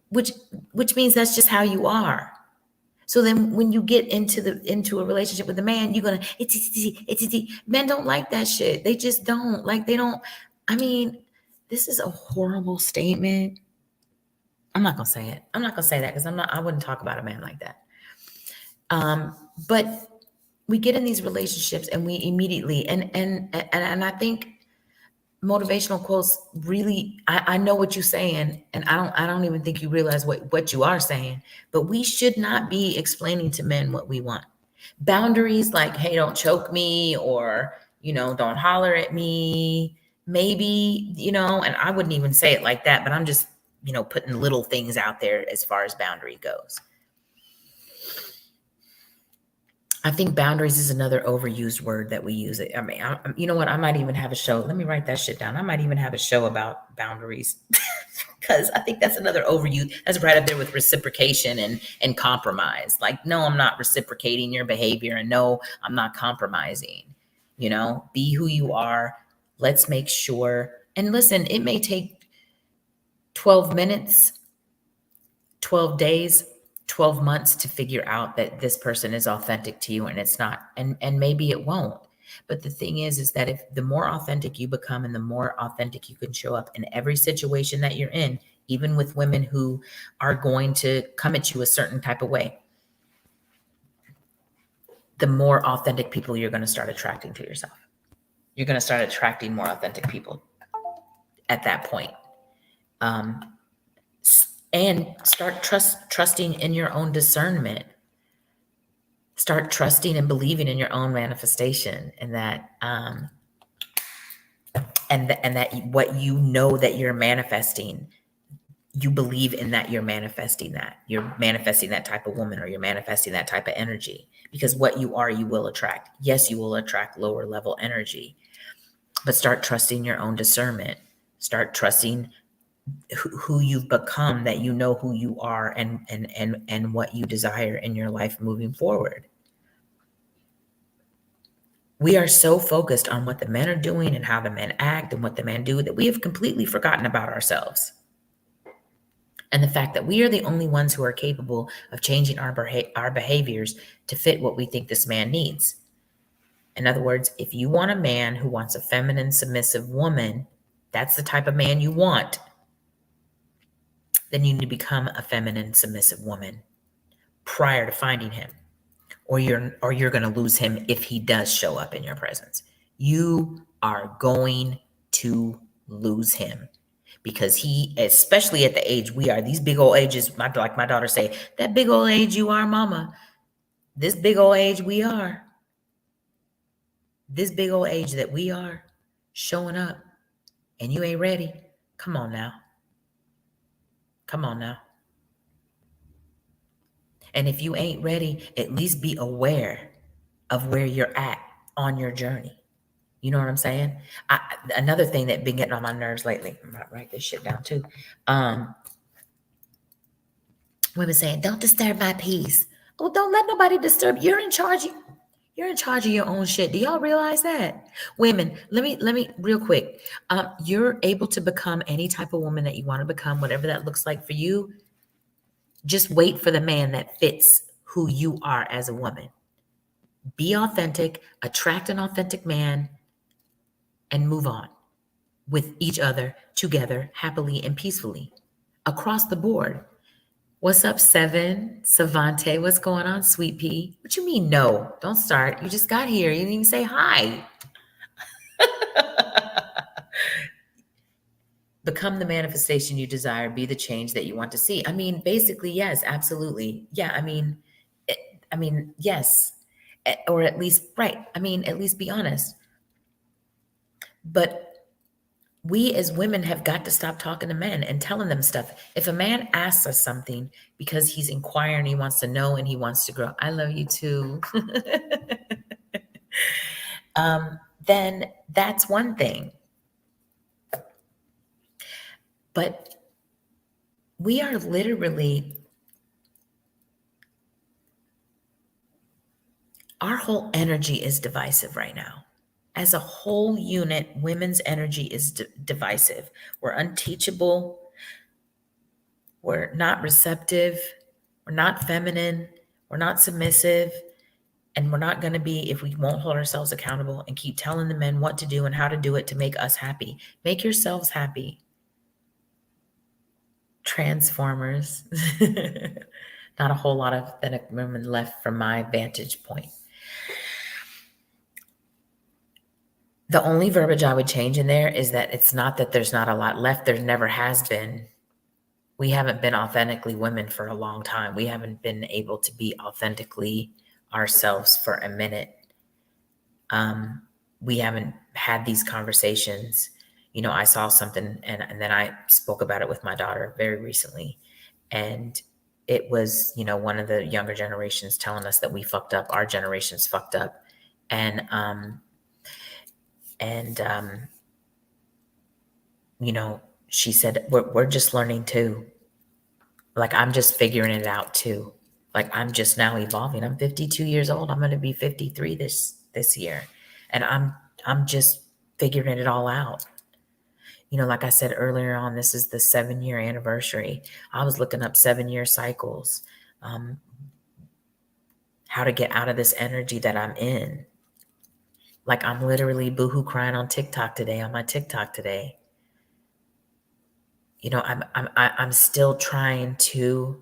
which means that's just how you are. So then when you get into a relationship with a man, you're gonna, men don't like that shit. They just don't. Like, they don't, I mean, this is a horrible statement. I'm not gonna say it. I'm not gonna say that because I wouldn't talk about a man like that. But we get in these relationships and we immediately, and I think motivational quotes really, I know what you're saying, and I don't even think you realize what you are saying, but we should not be explaining to men what we want. Boundaries like, hey, don't choke me, or, don't holler at me, maybe, and I wouldn't even say it like that, but I'm just, putting little things out there as far as boundary goes. I think boundaries is another overused word that we use. I mean, you know what? I might even have a show. Let me write that shit down. I might even have a show about boundaries because I think that's another overuse. That's right up there with reciprocation and compromise. Like, no, I'm not reciprocating your behavior, and no, I'm not compromising. Be who you are. Let's make sure. And listen, it may take 12 minutes, 12 days, 12 months to figure out that this person is authentic to you, and it's not, and maybe it won't. But the thing is that if the more authentic you become and the more authentic you can show up in every situation that you're in, even with women who are going to come at you a certain type of way, the more authentic people you're going to start attracting to yourself. You're going to start attracting more authentic people at that point. And start trusting in your own discernment. Start trusting and believing in your own manifestation, and that and that what that you're manifesting, you believe in that you're manifesting that. You're manifesting that type of woman, or you're manifesting that type of energy, because what you are, you will attract. Yes, you will attract lower level energy, but start trusting your own discernment. Start trusting who you've become, that who you are and what you desire in your life moving forward. We are so focused on what the men are doing and how the men act and what the men do that we have completely forgotten about ourselves. And the fact that we are the only ones who are capable of changing our behaviors to fit what we think this man needs. In other words, if you want a man who wants a feminine, submissive woman, that's the type of man you want, then you need to become a feminine, submissive woman prior to finding him, or you're going to lose him if he does show up in your presence. You are going to lose him, because he, especially at the age we are, these big old ages, like my daughter say, that big old age you are, mama, This big old age we are, this big old age that we are showing up and you ain't ready. Come on now. Come on now. And if you ain't ready, at least be aware of where you're at on your journey. You know what I'm saying? Another thing that been getting on my nerves lately, I'm gonna write this shit down too. Women saying, don't disturb my peace. Oh, don't let nobody disturb. You're in charge. You're in charge of your own shit. Do y'all realize that? Women, let me real quick. You're able to become any type of woman that you want to become, whatever that looks like for you. Just wait for the man that fits who you are as a woman. Be authentic, attract an authentic man, and move on with each other together happily and peacefully across the board. What's up, Seven? Savante, what's going on, Sweet Pea? What you mean, no? Don't start. You just got here. You didn't even say hi. Become the manifestation you desire. Be the change that you want to see. I mean, basically, yes, absolutely. Yeah, I mean, yes. Or at least, right. I mean, at least be honest. But we as women have got to stop talking to men and telling them stuff. If a man asks us something because he's inquiring, he wants to know and he wants to grow, I love you too. Then that's one thing. But we are literally, our whole energy is divisive right now. As a whole unit, women's energy is divisive. We're unteachable. We're not receptive. We're not feminine. We're not submissive. And we're not going to be if we won't hold ourselves accountable and keep telling the men what to do and how to do it to make us happy. Make yourselves happy. Transformers. Not a whole lot of authentic women left from my vantage point. The only verbiage I would change in there is that it's not that there's not a lot left. There never has been. We haven't been authentically women for a long time. We haven't been able to be authentically ourselves for a minute. We haven't had these conversations. You know, I saw something and then I spoke about it with my daughter very recently. And it was, you know, one of the younger generations telling us that we fucked up. Our generation's fucked up. And you know, she said, we're just learning too. Like, I'm just figuring it out too. Like, I'm just now evolving. I'm 52 years old. I'm going to be 53 this year. And I'm just figuring it all out. You know, like I said earlier on, this is the 7-year anniversary. I was looking up 7-year cycles, how to get out of this energy that I'm in. Like, I'm literally boohoo crying on TikTok today, on my TikTok today. You know, I'm still trying to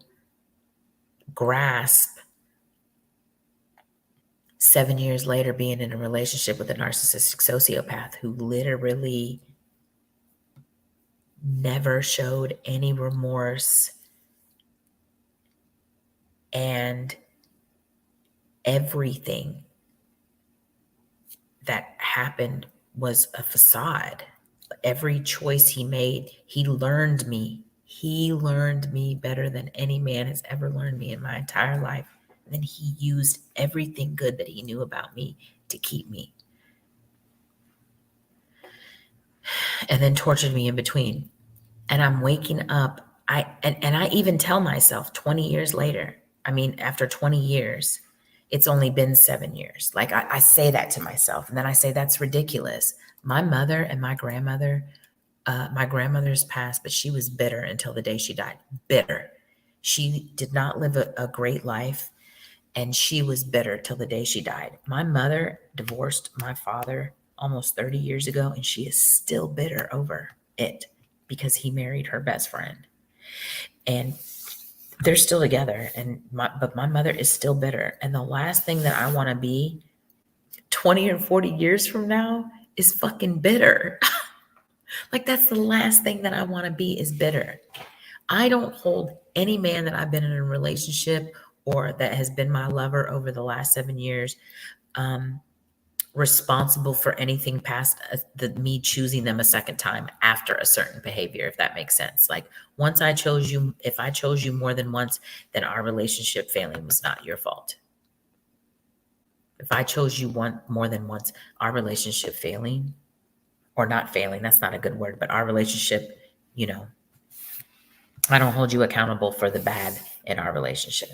grasp 7 years later being in a relationship with a narcissistic sociopath who literally never showed any remorse, and everything that happened was a facade. Every choice he made, he learned me. He learned me better than any man has ever learned me in my entire life. And then he used everything good that he knew about me to keep me. And then tortured me in between. And I'm waking up. I even tell myself 20 years later, I mean, after 20 years, it's only been 7 years. Like, I say that to myself. And then I say, that's ridiculous. My mother and my grandmother's passed, but she was bitter until the day she died. Bitter. She did not live a great life, and she was bitter till the day she died. My mother divorced my father almost 30 years ago, and she is still bitter over it because he married her best friend. And they're still together, but my mother is still bitter. And the last thing that I want to be 20 or 40 years from now is fucking bitter. Like, that's the last thing that I want to be, is bitter. I don't hold any man that I've been in a relationship or that has been my lover over the last 7 years, responsible for anything past me choosing them a second time after a certain behavior, if that makes sense. Like once I chose you, if I chose you more than once, then our relationship failing was not your fault. If I chose you more than once, our relationship failing, or not failing, that's not a good word, but our relationship, I don't hold you accountable for the bad in our relationship.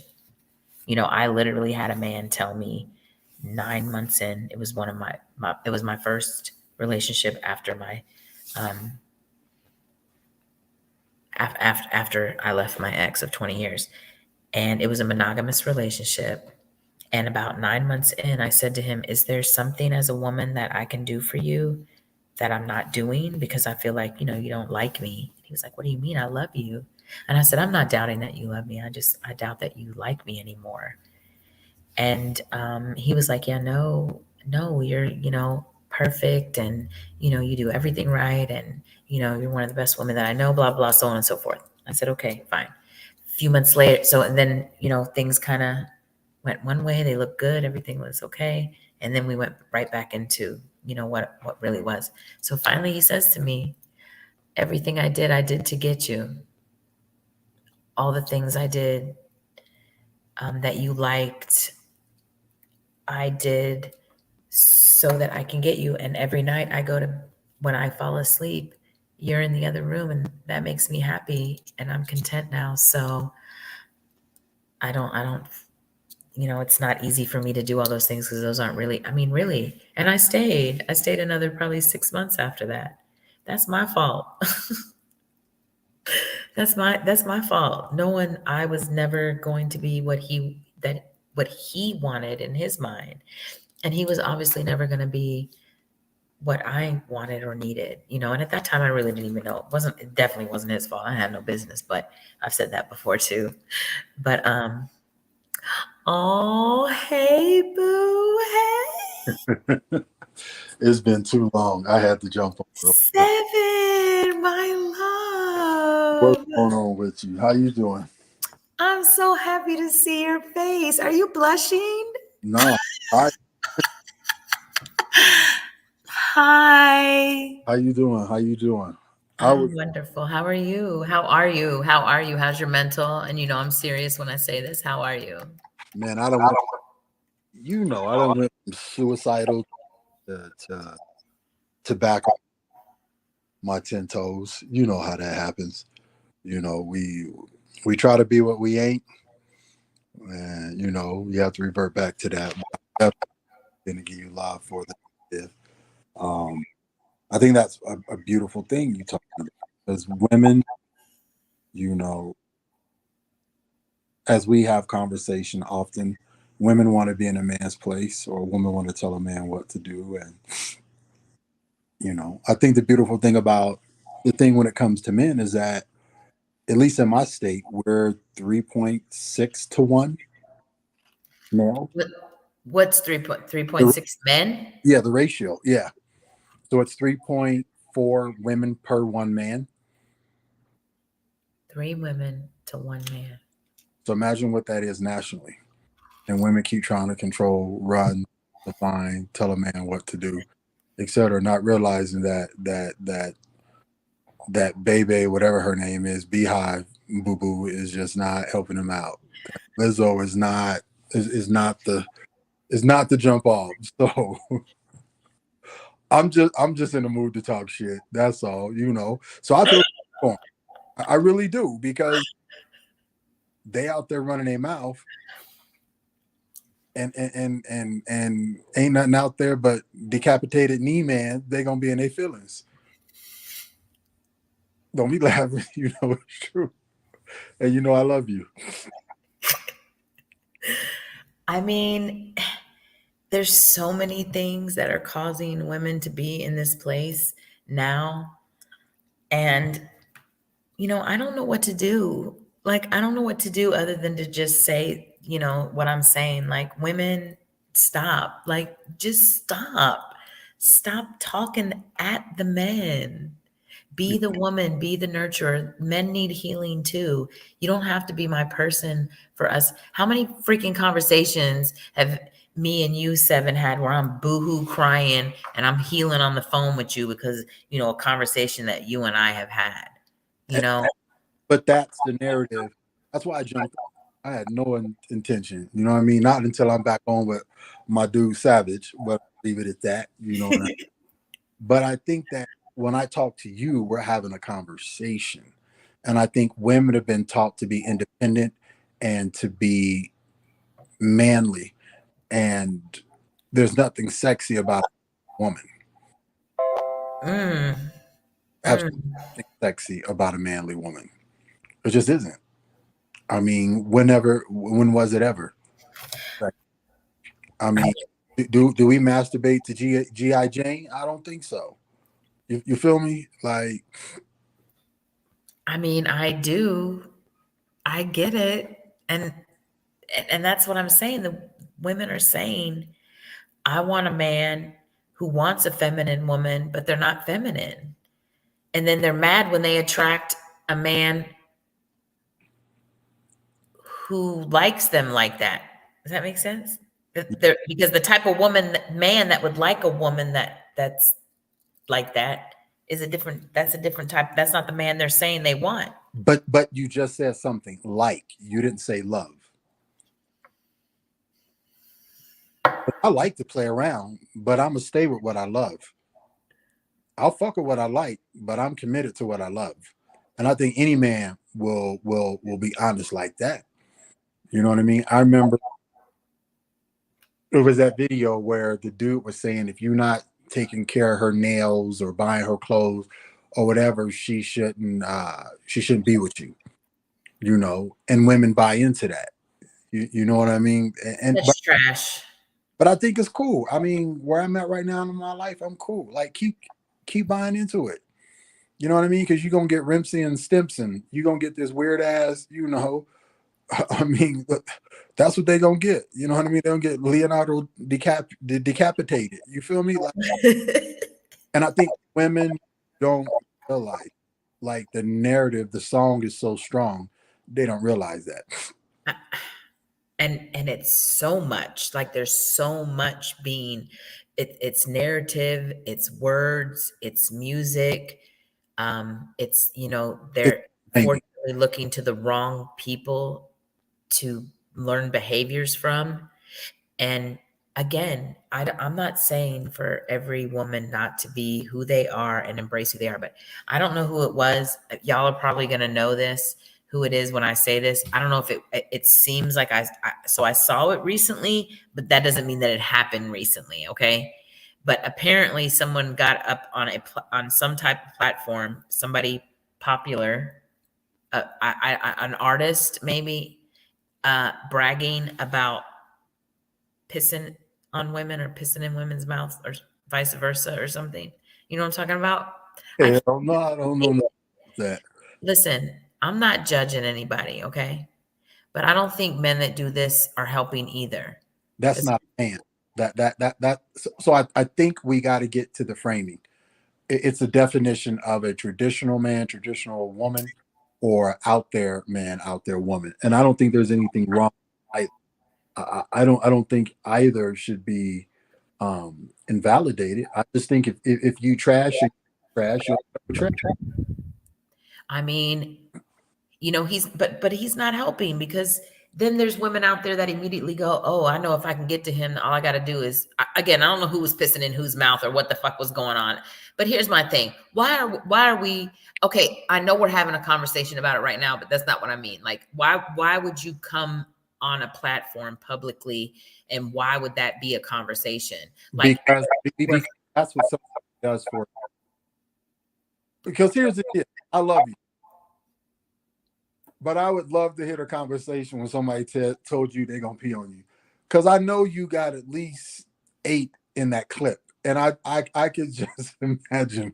I literally had a man tell me 9 months in, it was one of it was my first relationship after after I left my ex of 20 years. And it was a monogamous relationship. And about 9 months in, I said to him, is there something as a woman that I can do for you that I'm not doing? Because I feel like, you don't like me. And he was like, what do you mean? I love you. And I said, I'm not doubting that you love me. I doubt that you like me anymore. And he was like, yeah, no, you're, perfect. And, you do everything right. And, you're one of the best women that I know, blah, blah, so on and so forth. I said, okay, fine. A few months later. So, and then, things kind of went one way. They looked good. Everything was okay. And then we went right back into, what really was. So finally he says to me, everything I did to get you. All the things I did that you liked, I did so that I can get you. And every night when I fall asleep, you're in the other room, and that makes me happy, and I'm content now. So I don't, it's not easy for me to do all those things because those aren't really, really. And I stayed another probably 6 months after that. That's my fault. That's my fault. I was never going to be what he wanted in his mind. And he was obviously never going to be what I wanted or needed, and at that time I really didn't even know. It definitely wasn't his fault. I had no business, but I've said that before too. But oh, hey boo, hey. It's been too long. I had to jump on. 7, my What's love. going on with you? How you doing? I'm so happy to see your face. Are you blushing? No. Hi. Hi. How you doing? How you doing? I'm wonderful. How are you? How are you? How's your mental? And I'm serious when I say this. How are you? Man, I don't went. I don't went from suicidal to back on my 10 toes. You know how that happens. We try to be what we ain't, and you have to revert back to that. Going to give you live for the. I think that's a beautiful thing you talk about, because women, you know, as we have conversation often, women want to be in a man's place, or women want to tell a man what to do. And I think the beautiful thing about the thing when it comes to men is that, at least in my state, we're 3.6 to 1 male. What's 3.6 men? Yeah, the ratio. Yeah. So it's 3.4 women per 1 man. 3 women to 1 man. So imagine what that is nationally. And women keep trying to control, run, define, tell a man what to do, etc., not realizing that baby, whatever her name is, Beehive Boo Boo, is just not helping him out. Lizzo is not the jump off. So I'm just in the mood to talk shit. That's all, So I feel I really do, because they out there running their mouth, and ain't nothing out there but decapitated knee man. They gonna be in their feelings. Don't be laughing. It's true. And I love you. I mean, there's so many things that are causing women to be in this place now. And, I don't know what to do. Like, I don't know what to do other than to just say, what I'm saying. Like, women, stop. Like, just stop. Stop talking at the men. Be the woman, be the nurturer. Men need healing too. You don't have to be my person for us. How many freaking conversations have me and you, Seven, had where I'm boohoo crying and I'm healing on the phone with you because, you know, a conversation that you and I have had, you know? But that's the narrative. That's why I jumped. I had no intention. You know what I mean? Not until I'm back on with my dude Savage, but I'll leave it at that. You know what I mean? But I think that when I talk to you, we're having a conversation. And I think women have been taught to be independent and to be manly. And there's nothing sexy about a woman. Mm, Absolutely mm. nothing sexy about a manly woman. It just isn't. I mean, when was it ever? Like, I mean, do we masturbate to GI Jane? I don't think so. You feel me? Like, I mean, I do. I get it. And that's what I'm saying. The women are saying, I want a man who wants a feminine woman, but they're not feminine. And then they're mad when they attract a man who likes them like that. Does that make sense? Because the type of man that would like a woman that's like that is that's a different type. That's not the man they're saying they want. but you just said something like you didn't say love. I like to play around, but I'm gonna stay with what I love. I'll fuck with what I like, but I'm committed to what I love. And I think any man will be honest like that. You know what I mean? I remember it was that video where the dude was saying if you're not taking care of her nails or buying her clothes or whatever, she shouldn't be with you. You know, and women buy into that. You know what I mean? And That's trash. but I think it's cool. I mean, where I'm at right now in my life, I'm cool. Like keep buying into it. You know what I mean? Because you're gonna get Rimsey and Stimson. You're gonna get this weird ass, you know. I mean, that's what they're gonna get. You know what I mean? They're gonna get Leonardo decapitated. You feel me? Like, and I think women don't realize like the narrative, the song is so strong, they don't realize that. And it's so much, like there's so much being it's narrative, it's words, it's music. It's, you know, It's they're entertaining. unfortunately looking to the wrong people to learn behaviors from. And again, I'm not saying for every woman not to be who they are and embrace who they are, but I don't know who it was. Y'all are probably going to know this, who it is when I say this. I don't know if it seems like so I saw it recently, but that doesn't mean that it happened recently. Okay. But apparently someone got up on on some type of platform, somebody popular, an artist maybe, bragging about pissing on women or pissing in women's mouths or vice versa or something. You know what I'm talking about? Hell no, I don't know that. Listen, I'm not judging anybody, okay? But I don't think men that do this are helping either. That's not a man. So I think we got to get to the framing. It's a definition of a traditional man, traditional woman, or out there man, out there woman. And I don't think there's anything wrong. I don't think either should be invalidated. I just think if you trash, you trash, you're trash. I mean, you know, but he's not helping because then there's women out there that immediately go, oh, I know if I can get to him, all I got to do is, again, I don't know who was pissing in whose mouth or what the fuck was going on. But here's my thing. Why are we, okay, I know we're having a conversation about it right now, but that's not what I mean. Like, why would you come on a platform publicly and why would that be a conversation? Like, Because that's what somebody does for. Because here's the deal. I love you. But I would love to hear a conversation when somebody told you they're gonna pee on you, because I know you got at least 8 in that clip, and I could just imagine.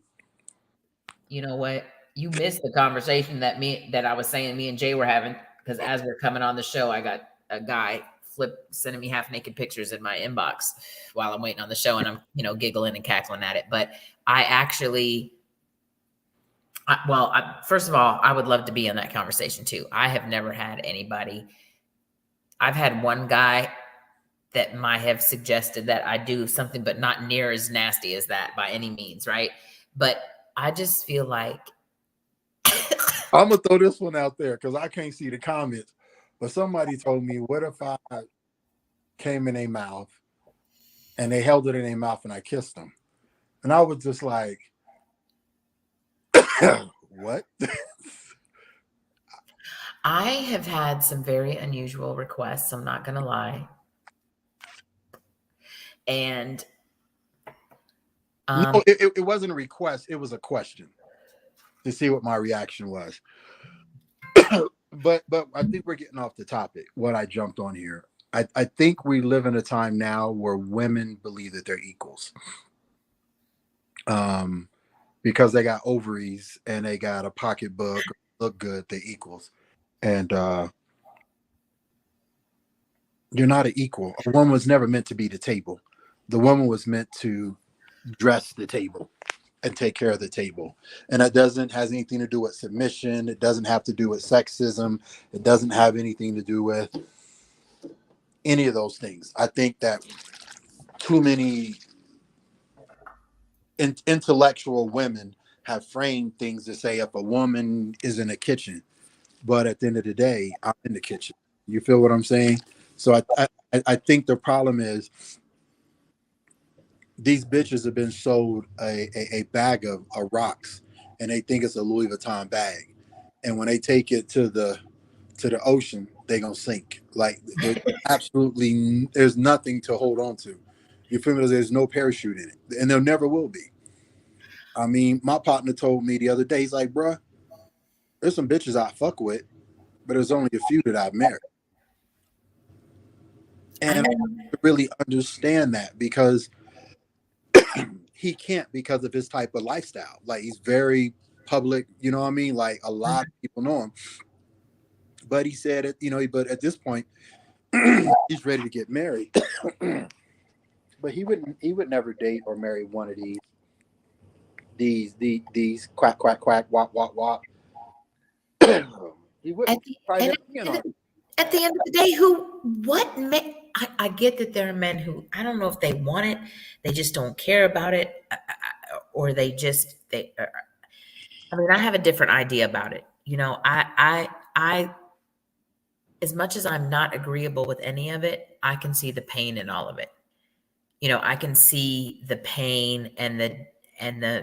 you know what? You missed the conversation that I was saying me and Jay were having because as we're coming on the show, I got a guy sending me half naked pictures in my inbox while I'm waiting on the show, and I'm giggling and cackling at it. But I actually First of all, I would love to be in that conversation too. I have never had anybody. I've had one guy that might have suggested that I do something, but not near as nasty as that by any means, right? But I just feel like I'm gonna throw this one out there because I can't see the comments. But somebody told me, what if I came in their mouth and they held it in their mouth and I kissed them? And I was just like, what? I have had some very unusual requests. I'm not going to lie. And no, it wasn't a request. It was a question to see what my reaction was. But I think we're getting off the topic. What I jumped on here. I think we live in a time now where women believe that they're equals. Because they got ovaries and they got a pocketbook, look good, they're equals. And you're not an equal. A woman was never meant to be the table. The woman was meant to dress the table and take care of the table. And that has anything to do with submission. It doesn't have to do with sexism. It doesn't have anything to do with any of those things. I think that too many intellectual women have framed things to say if a woman is in the kitchen, but at the end of the day, I'm in the kitchen. You feel what I'm saying? So I think the problem is these bitches have been sold a bag of rocks and they think it's a Louis Vuitton bag. And when they take it to the ocean, they're going to sink. Like there's nothing to hold on to. You feel me? There's no parachute in it and there never will be. I mean, my partner told me the other day, he's like, bruh, there's some bitches I fuck with, but there's only a few that I've married. And I really understand that because he can't because of his type of lifestyle. Like he's very public, you know what I mean? Like a lot of people know him. But he said it, but at this point, he's ready to get married. But he would never date or marry one of these quack quack quack wop wop wop. He wouldn't. At the end of the day, I get that there are men who, I don't know if they want it, they just don't care about it, or I mean, I have a different idea about it. I as much as I'm not agreeable with any of it, I can see the pain in all of it. I can see the pain and the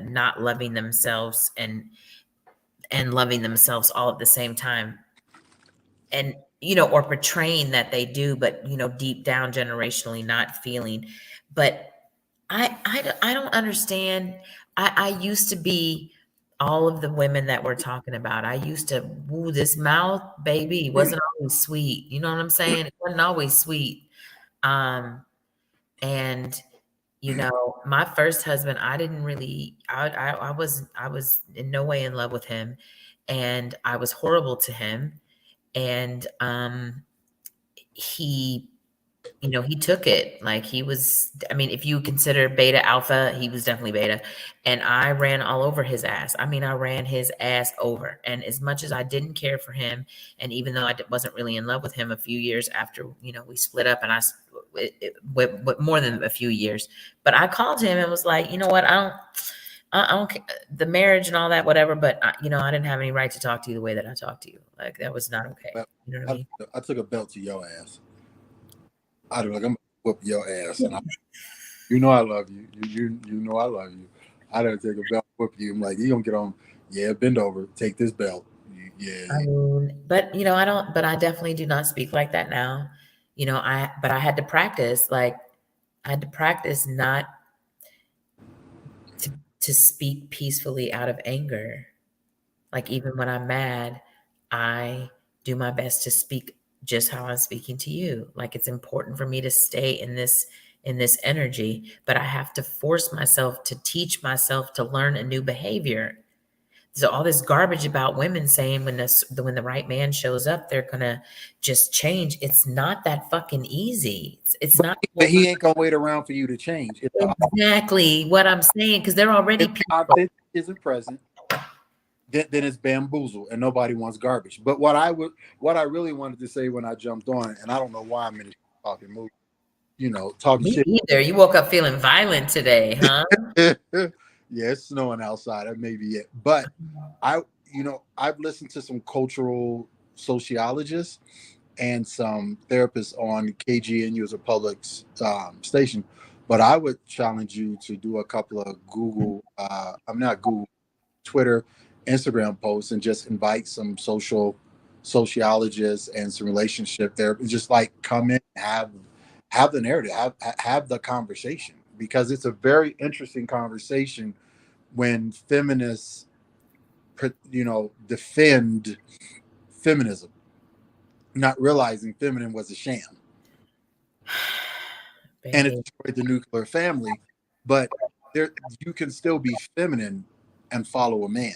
not loving themselves and loving themselves all at the same time. And, or portraying that they do, but, deep down generationally not feeling. But I don't understand. I used to be all of the women that we're talking about. I used to, this mouth, baby, wasn't always sweet. You know what I'm saying? It wasn't always sweet. And, my first husband, I didn't really, I was in no way in love with him, and I was horrible to him. And he took it like he was, I mean, if you consider beta alpha, he was definitely beta. And I ran all over his ass. I mean, I ran his ass over. And as much as I didn't care for him, and even though I wasn't really in love with him a few years after, we split up, and with more than a few years, but I called him and was like, you know what, I don't the marriage and all that, whatever, but I didn't have any right to talk to you the way that I talked to you. Like, that was not okay. You know what I mean? I took a belt to your ass. I'm gonna whoop your ass, and I love you. You know I love you. I don't take a belt, whoop you. I'm like, you gonna get on? Yeah, bend over, take this belt. Yeah. I mean, but I don't. But I definitely do not speak like that now. But I had to practice. Like, I had to practice not to speak peacefully out of anger. Like, even when I'm mad, I do my best to speak just how I'm speaking to you. Like, it's important for me to stay in this energy, but I have to force myself to teach myself to learn a new behavior. So all this garbage about women saying when the right man shows up, they're gonna just change. It's not that fucking easy. It's not. But he ain't gonna wait around for you to change. It's exactly what I'm saying, because they're already people. Authentic isn't present. then it's bamboozle and nobody wants garbage. But what I really wanted to say when I jumped on, and I don't know why I'm in talking mood, talking Me shit. either. You woke up feeling violent today, huh? Yeah, it's snowing outside. That may be it. But I, I've listened to some cultural sociologists and some therapists on KGNU as a public station. But I would challenge you to do a couple of Google, I'm not Google, Twitter, Instagram posts, and just invite some sociologists and some relationship therapists. Just like come in, have the narrative, have the conversation, because it's a very interesting conversation when feminists, defend feminism, not realizing feminine was a sham and it Babe. destroyed the nuclear family. But there, you can still be feminine and follow a man.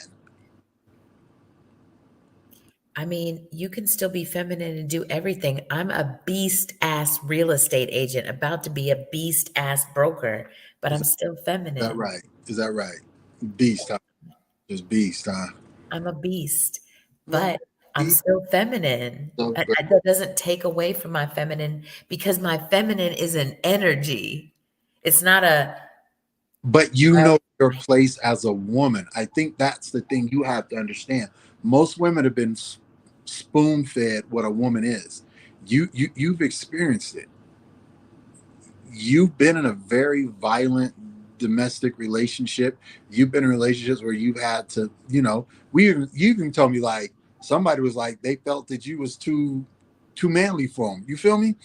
I mean, you can still be feminine and do everything. I'm a beast ass real estate agent, about to be a beast ass broker, but Is I'm still that feminine. right? Is that right? Beast, huh? Just beast, huh? I'm a beast, Yeah. but I'm still feminine. So, That doesn't take away from my feminine, because my feminine is an energy. It's not a, but your place as a woman. I think that's the thing you have to understand. Most women have been spoon fed what a woman is. You've experienced it. You've been in a very violent domestic relationship. You've been in relationships where you've had to, you even told me, like, somebody was like they felt that you was too manly for them. You feel me?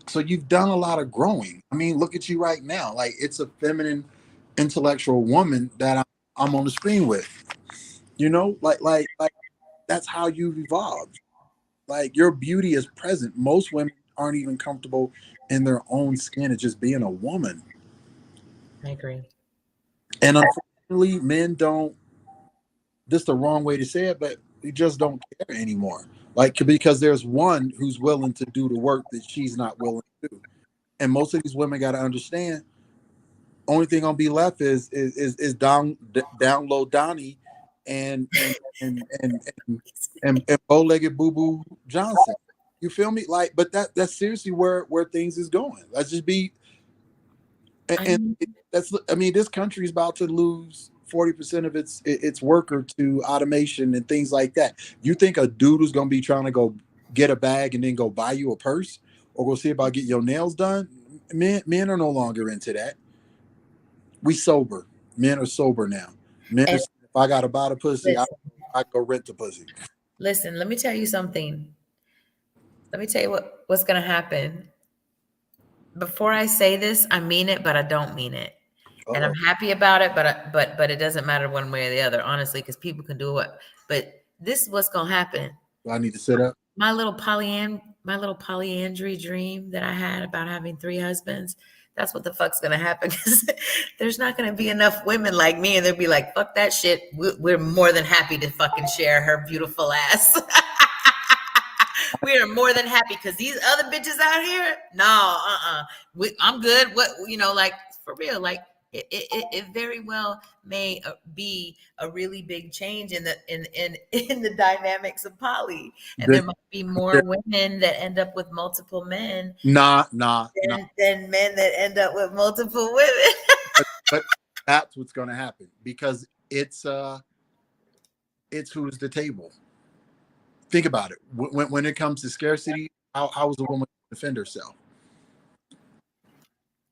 So you've done a lot of growing. I mean, look at you right now. Like, it's a feminine, intellectual woman that I'm on the screen with. Like that's how you've evolved. Like, your beauty is present. Most women aren't even comfortable in their own skin as just being a woman. I agree. And unfortunately, men don't. This is the wrong way to say it, but we just don't care anymore. Like, because there's one who's willing to do the work that she's not willing to do. And most of these women got to understand, only thing gonna be left is down low Donnie and and bow-legged Boo Boo Johnson. You feel me? Like, but that's seriously where things is going. Let's just be, I and mean, I mean, this country is about to lose 40% of its worker to automation and things like that. You think a dude is gonna be trying to go get a bag and then go buy you a purse or go see about getting your nails done? Men are no longer into that. We sober. Men are sober now. Men are, and if I got to buy the pussy, I listen, go rent the pussy. listen, let me tell you something. Let me tell you what's gonna happen. Before I say this, I mean it, but I don't mean it. And I'm Uh-oh. happy about it, but it doesn't matter one way or the other, honestly, because people can do it. But this is what's gonna happen. Do I need to sit up? My little polyandry dream that I had about having 3 husbands, that's what the fuck's gonna happen, because there's not gonna be enough women like me, and they'll be like, fuck that shit. We're more than happy to fucking share her beautiful ass. We are more than happy, because these other bitches out here, no, I'm good. What, like, for real, like, it very well may be a really big change in the dynamics of poly, and This, there might be more women that end up with multiple men nah. than men that end up with multiple women. But that's what's going to happen, because it's who's the table. Think about it. When it comes to scarcity, how is a woman defend herself?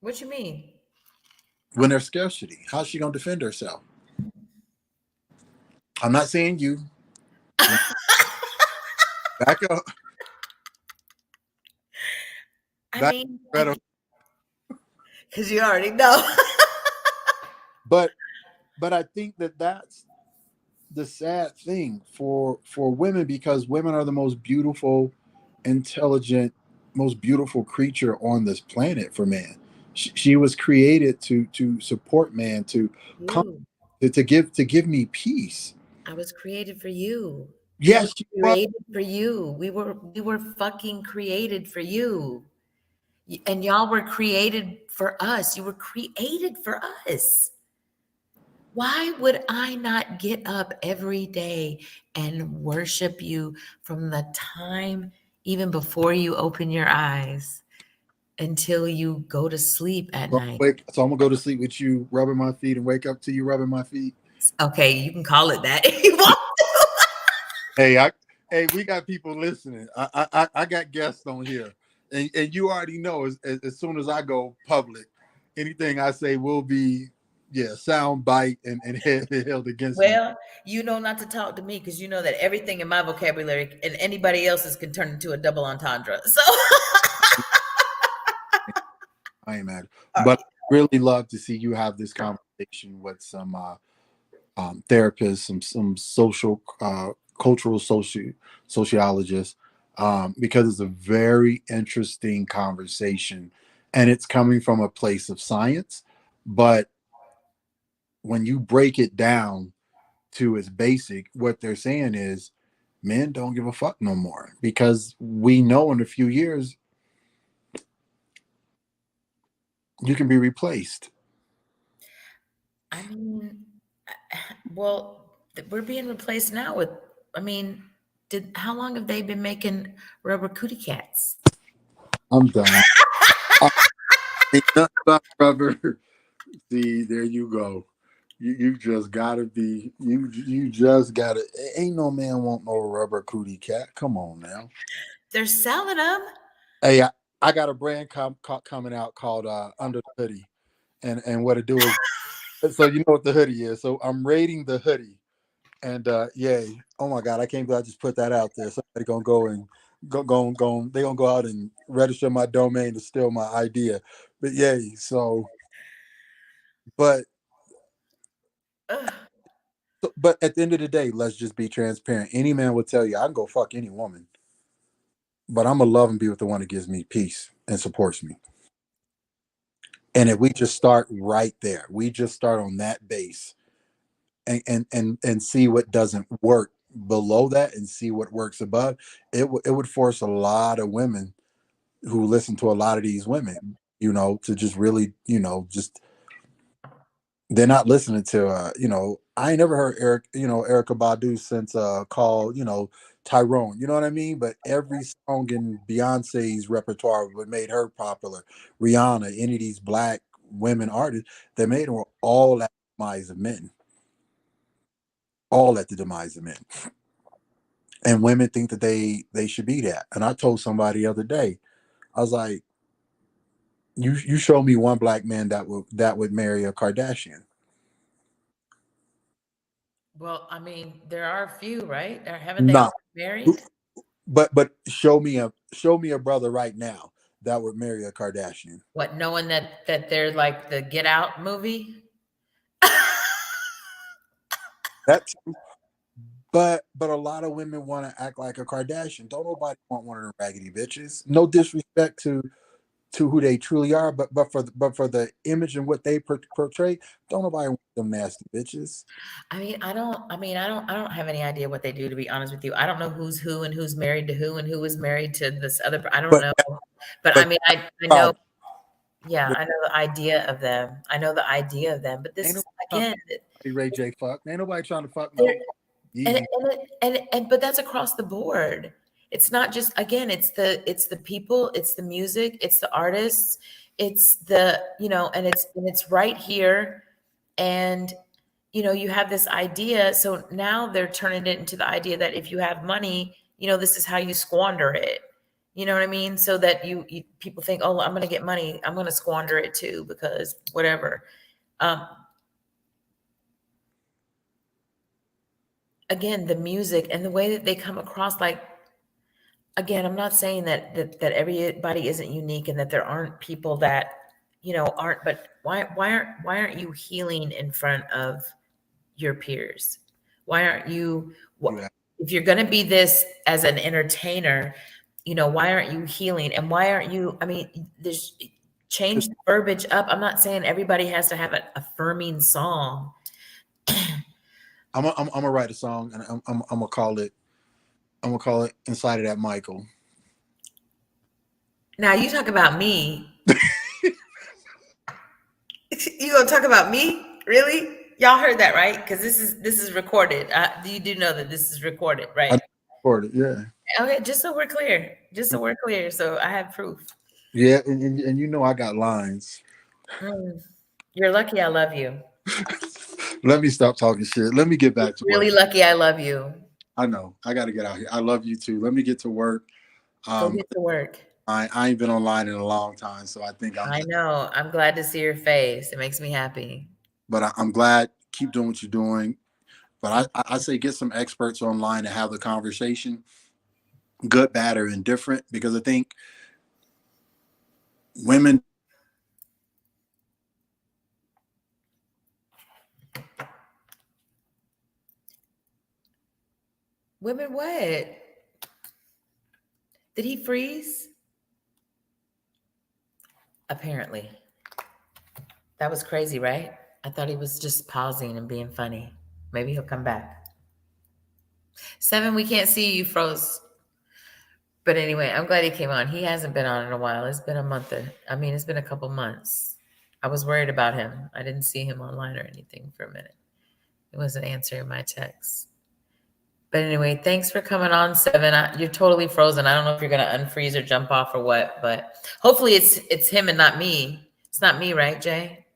What you mean? When there's scarcity, how's she going to defend herself? I'm not saying you. Back up. I mean, Better. because you already know. But I think that's the sad thing for women, because women are the most beautiful, intelligent, most beautiful creature on this planet for man. She was created to support man, to come, You. to give me peace. I was created for you. I was Yes, she was. created for you. We were fucking created for you. And y'all were created for us. You were created for us. Why would I not get up every day and worship you from the time even before you open your eyes until you go to sleep at night? So I'm gonna go to sleep with you rubbing my feet and wake up to you rubbing my feet. Okay, you can call it that if you want. Hey, we got people listening. I got guests on here, and you already know as soon as I go public, anything I say will be sound bite and held against me. Well, you know not to talk to me because you know that everything in my vocabulary and anybody else's can turn into a double entendre. So, I ain't mad, but I really love to see you have this conversation with some therapists, some social, cultural sociologists, because it's a very interesting conversation, and it's coming from a place of science. But when you break it down to its basic, what they're saying is men don't give a fuck no more because we know in a few years you can be replaced. I mean, well, we're being replaced now with, I mean, how long have they been making rubber cootie cats? I'm done. Ain't nothing but rubber. See, there you go. You just gotta be you just gotta. Ain't no man want no rubber cootie cat. Come on now. They're selling them. Hey, I got a brand coming out called Under the Hoodie, and what it do is, so you know what the hoodie is. So I'm rating the hoodie, and yay! Oh my God, I can't believe I just put that out there. Somebody gonna go and go. They gonna go out and register my domain to steal my idea. But yay! So, but Ugh. but at the end of the day, let's just be transparent. Any man will tell you I can go fuck any woman, but I'm gonna love and be with the one that gives me peace and supports me. And if we just start right there, we just start on that base and see what doesn't work below that and see what works above, it would force a lot of women who listen to a lot of these women, to just really, just they're not listening to I ain't never heard Erica Badu since called Tyrone, you know what I mean? But every song in Beyonce's repertoire what made her popular, Rihanna, any of these black women artists, they made them were all at the demise of men, all at the demise of men. And women think that they should be that. And I told somebody the other day, I was like, you show me one black man that would marry a Kardashian. Well, I mean, there are a few, right? Or haven't they Nah. all married? But show me a brother right now that would marry a Kardashian. What, knowing that they're like the Get Out movie? That's but a lot of women want to act like a Kardashian. Don't nobody want one of them raggedy bitches. No disrespect to who they truly are, but for the image and what they portray, don't nobody want them nasty bitches. I don't have any idea what they do, to be honest with you. I don't know who's who and who's married to who and who is married to this other. I don't But know. But I but mean, I know, proud. yeah, I know the idea of them. I know the idea of them. But this Ain't is nobody trying again, to Ray J fuck. Ain't nobody trying to fuck they're, no and, Yeezy. but that's across the board. It's not just, again, it's the people, it's the music, it's the artists, it's and it's right here. And you have this idea. So now they're turning it into the idea that if you have money, this is how you squander it. You know what I mean? So that people think, oh, I'm going to get money, I'm going to squander it too, because whatever. Um, Again, the music and the way that they come across, like, again, I'm not saying that everybody isn't unique and that there aren't people that, aren't, but why aren't you healing in front of your peers? Why aren't you, You have- if you're going to be this as an entertainer, why aren't you healing? And why aren't you, I mean, there's change the verbiage up. I'm not saying everybody has to have an affirming song. I'm gonna write a song and I'm gonna call it. I'm gonna call it Inside of That Michael. Now you talk about me. You gonna talk about me? Really? Y'all heard that, right? Because this is recorded. You do know that this is recorded, I right? recorded, yeah. Okay, just so we're clear. Just so we're clear. So I have proof. Yeah, and you know I got lines. You're lucky I love you. Let me stop talking shit. Let me get back to Really work. lucky I love you. I know. I got to get out here. I love you too. Let me get to work. Go get to work. I ain't been online in a long time, so I think I'm I just. know. I'm glad to see your face. It makes me happy. But I'm glad. Keep doing what you're doing. But I say get some experts online and have the conversation, good, bad, or indifferent, because I think women. Women, what? Did he freeze? Apparently. That was crazy, right? I thought he was just pausing and being funny. Maybe he'll come back. 7, we can't see you, froze. But anyway, I'm glad he came on. He hasn't been on in a while. It's been a month. It's been a couple months. I was worried about him. I didn't see him online or anything for a minute. He wasn't answering my texts. But anyway, thanks for coming on, 7. You're totally frozen. I don't know if you're gonna unfreeze or jump off or what, but hopefully it's him and not me. It's not me, right, Jay?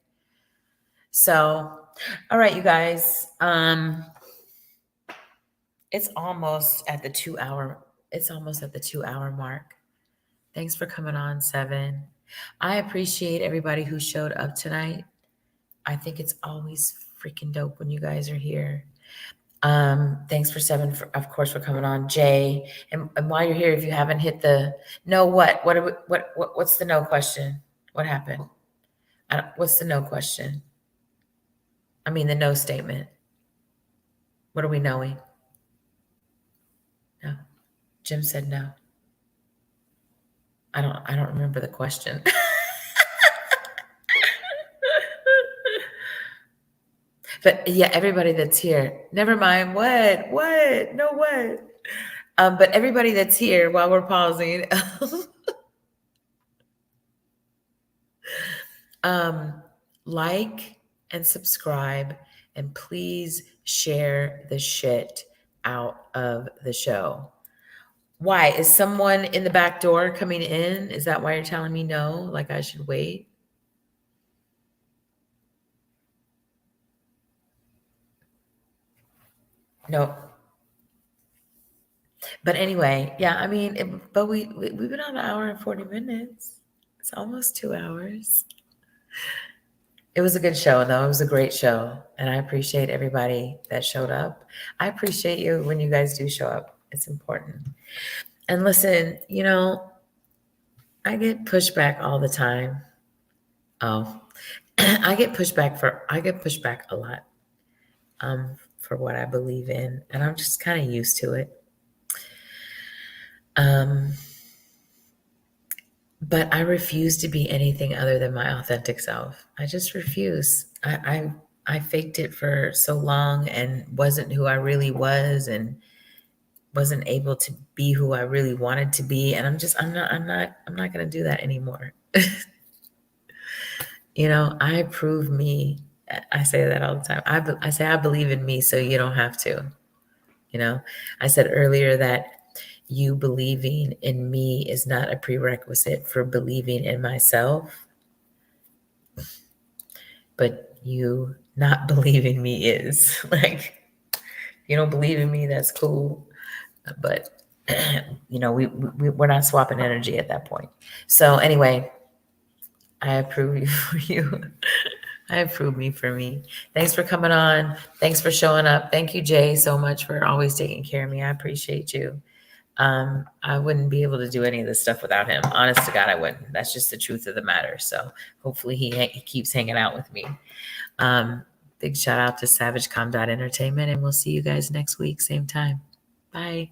So, all right, you guys. It's almost at the 2 hour. It's almost at the 2 hour mark. Thanks for coming on, 7. I appreciate everybody who showed up tonight. I think it's always freaking dope when you guys are here. Thanks for 7, of course, for coming on, Jay. And while you're here, if you haven't hit the no, what's the no question? What happened? What's the no question? I mean, the no statement. What are we knowing? No. Jim said no. I don't remember the question. But yeah, everybody that's here, never mind what, no, what. But everybody that's here while we're pausing, like and subscribe, and please share the shit out of the show. Why? Is someone in the back door coming in? Is that why you're telling me no? Like I should wait? No. But anyway, yeah, but we've been on 1 hour and 40 minutes. It's almost 2 hours. It was a good show, though. It was a great show. And I appreciate everybody that showed up. I appreciate you when you guys do show up. It's important. And listen, I get pushback all the time. Oh, I get pushback a lot for what I believe in. And I'm just kind of used to it. But I refuse to be anything other than my authentic self. I just refuse. I faked it for so long and wasn't who I really was and wasn't able to be who I really wanted to be. And I'm not going to do that anymore. I prove me. I say that all the time. I say, I believe in me, so you don't have to. I said earlier that you believing in me is not a prerequisite for believing in myself, but you not believing me is. Like, you don't believe in me, that's cool, but we're not swapping energy at that point. So anyway, I approve you for you. I approve me for me. Thanks for coming on. Thanks for showing up. Thank you, Jay, so much for always taking care of me. I appreciate you. I wouldn't be able to do any of this stuff without him. Honest to God, I wouldn't. That's just the truth of the matter. So hopefully he keeps hanging out with me. Big shout out to SavageCom Entertainment, and we'll see you guys next week, same time. Bye.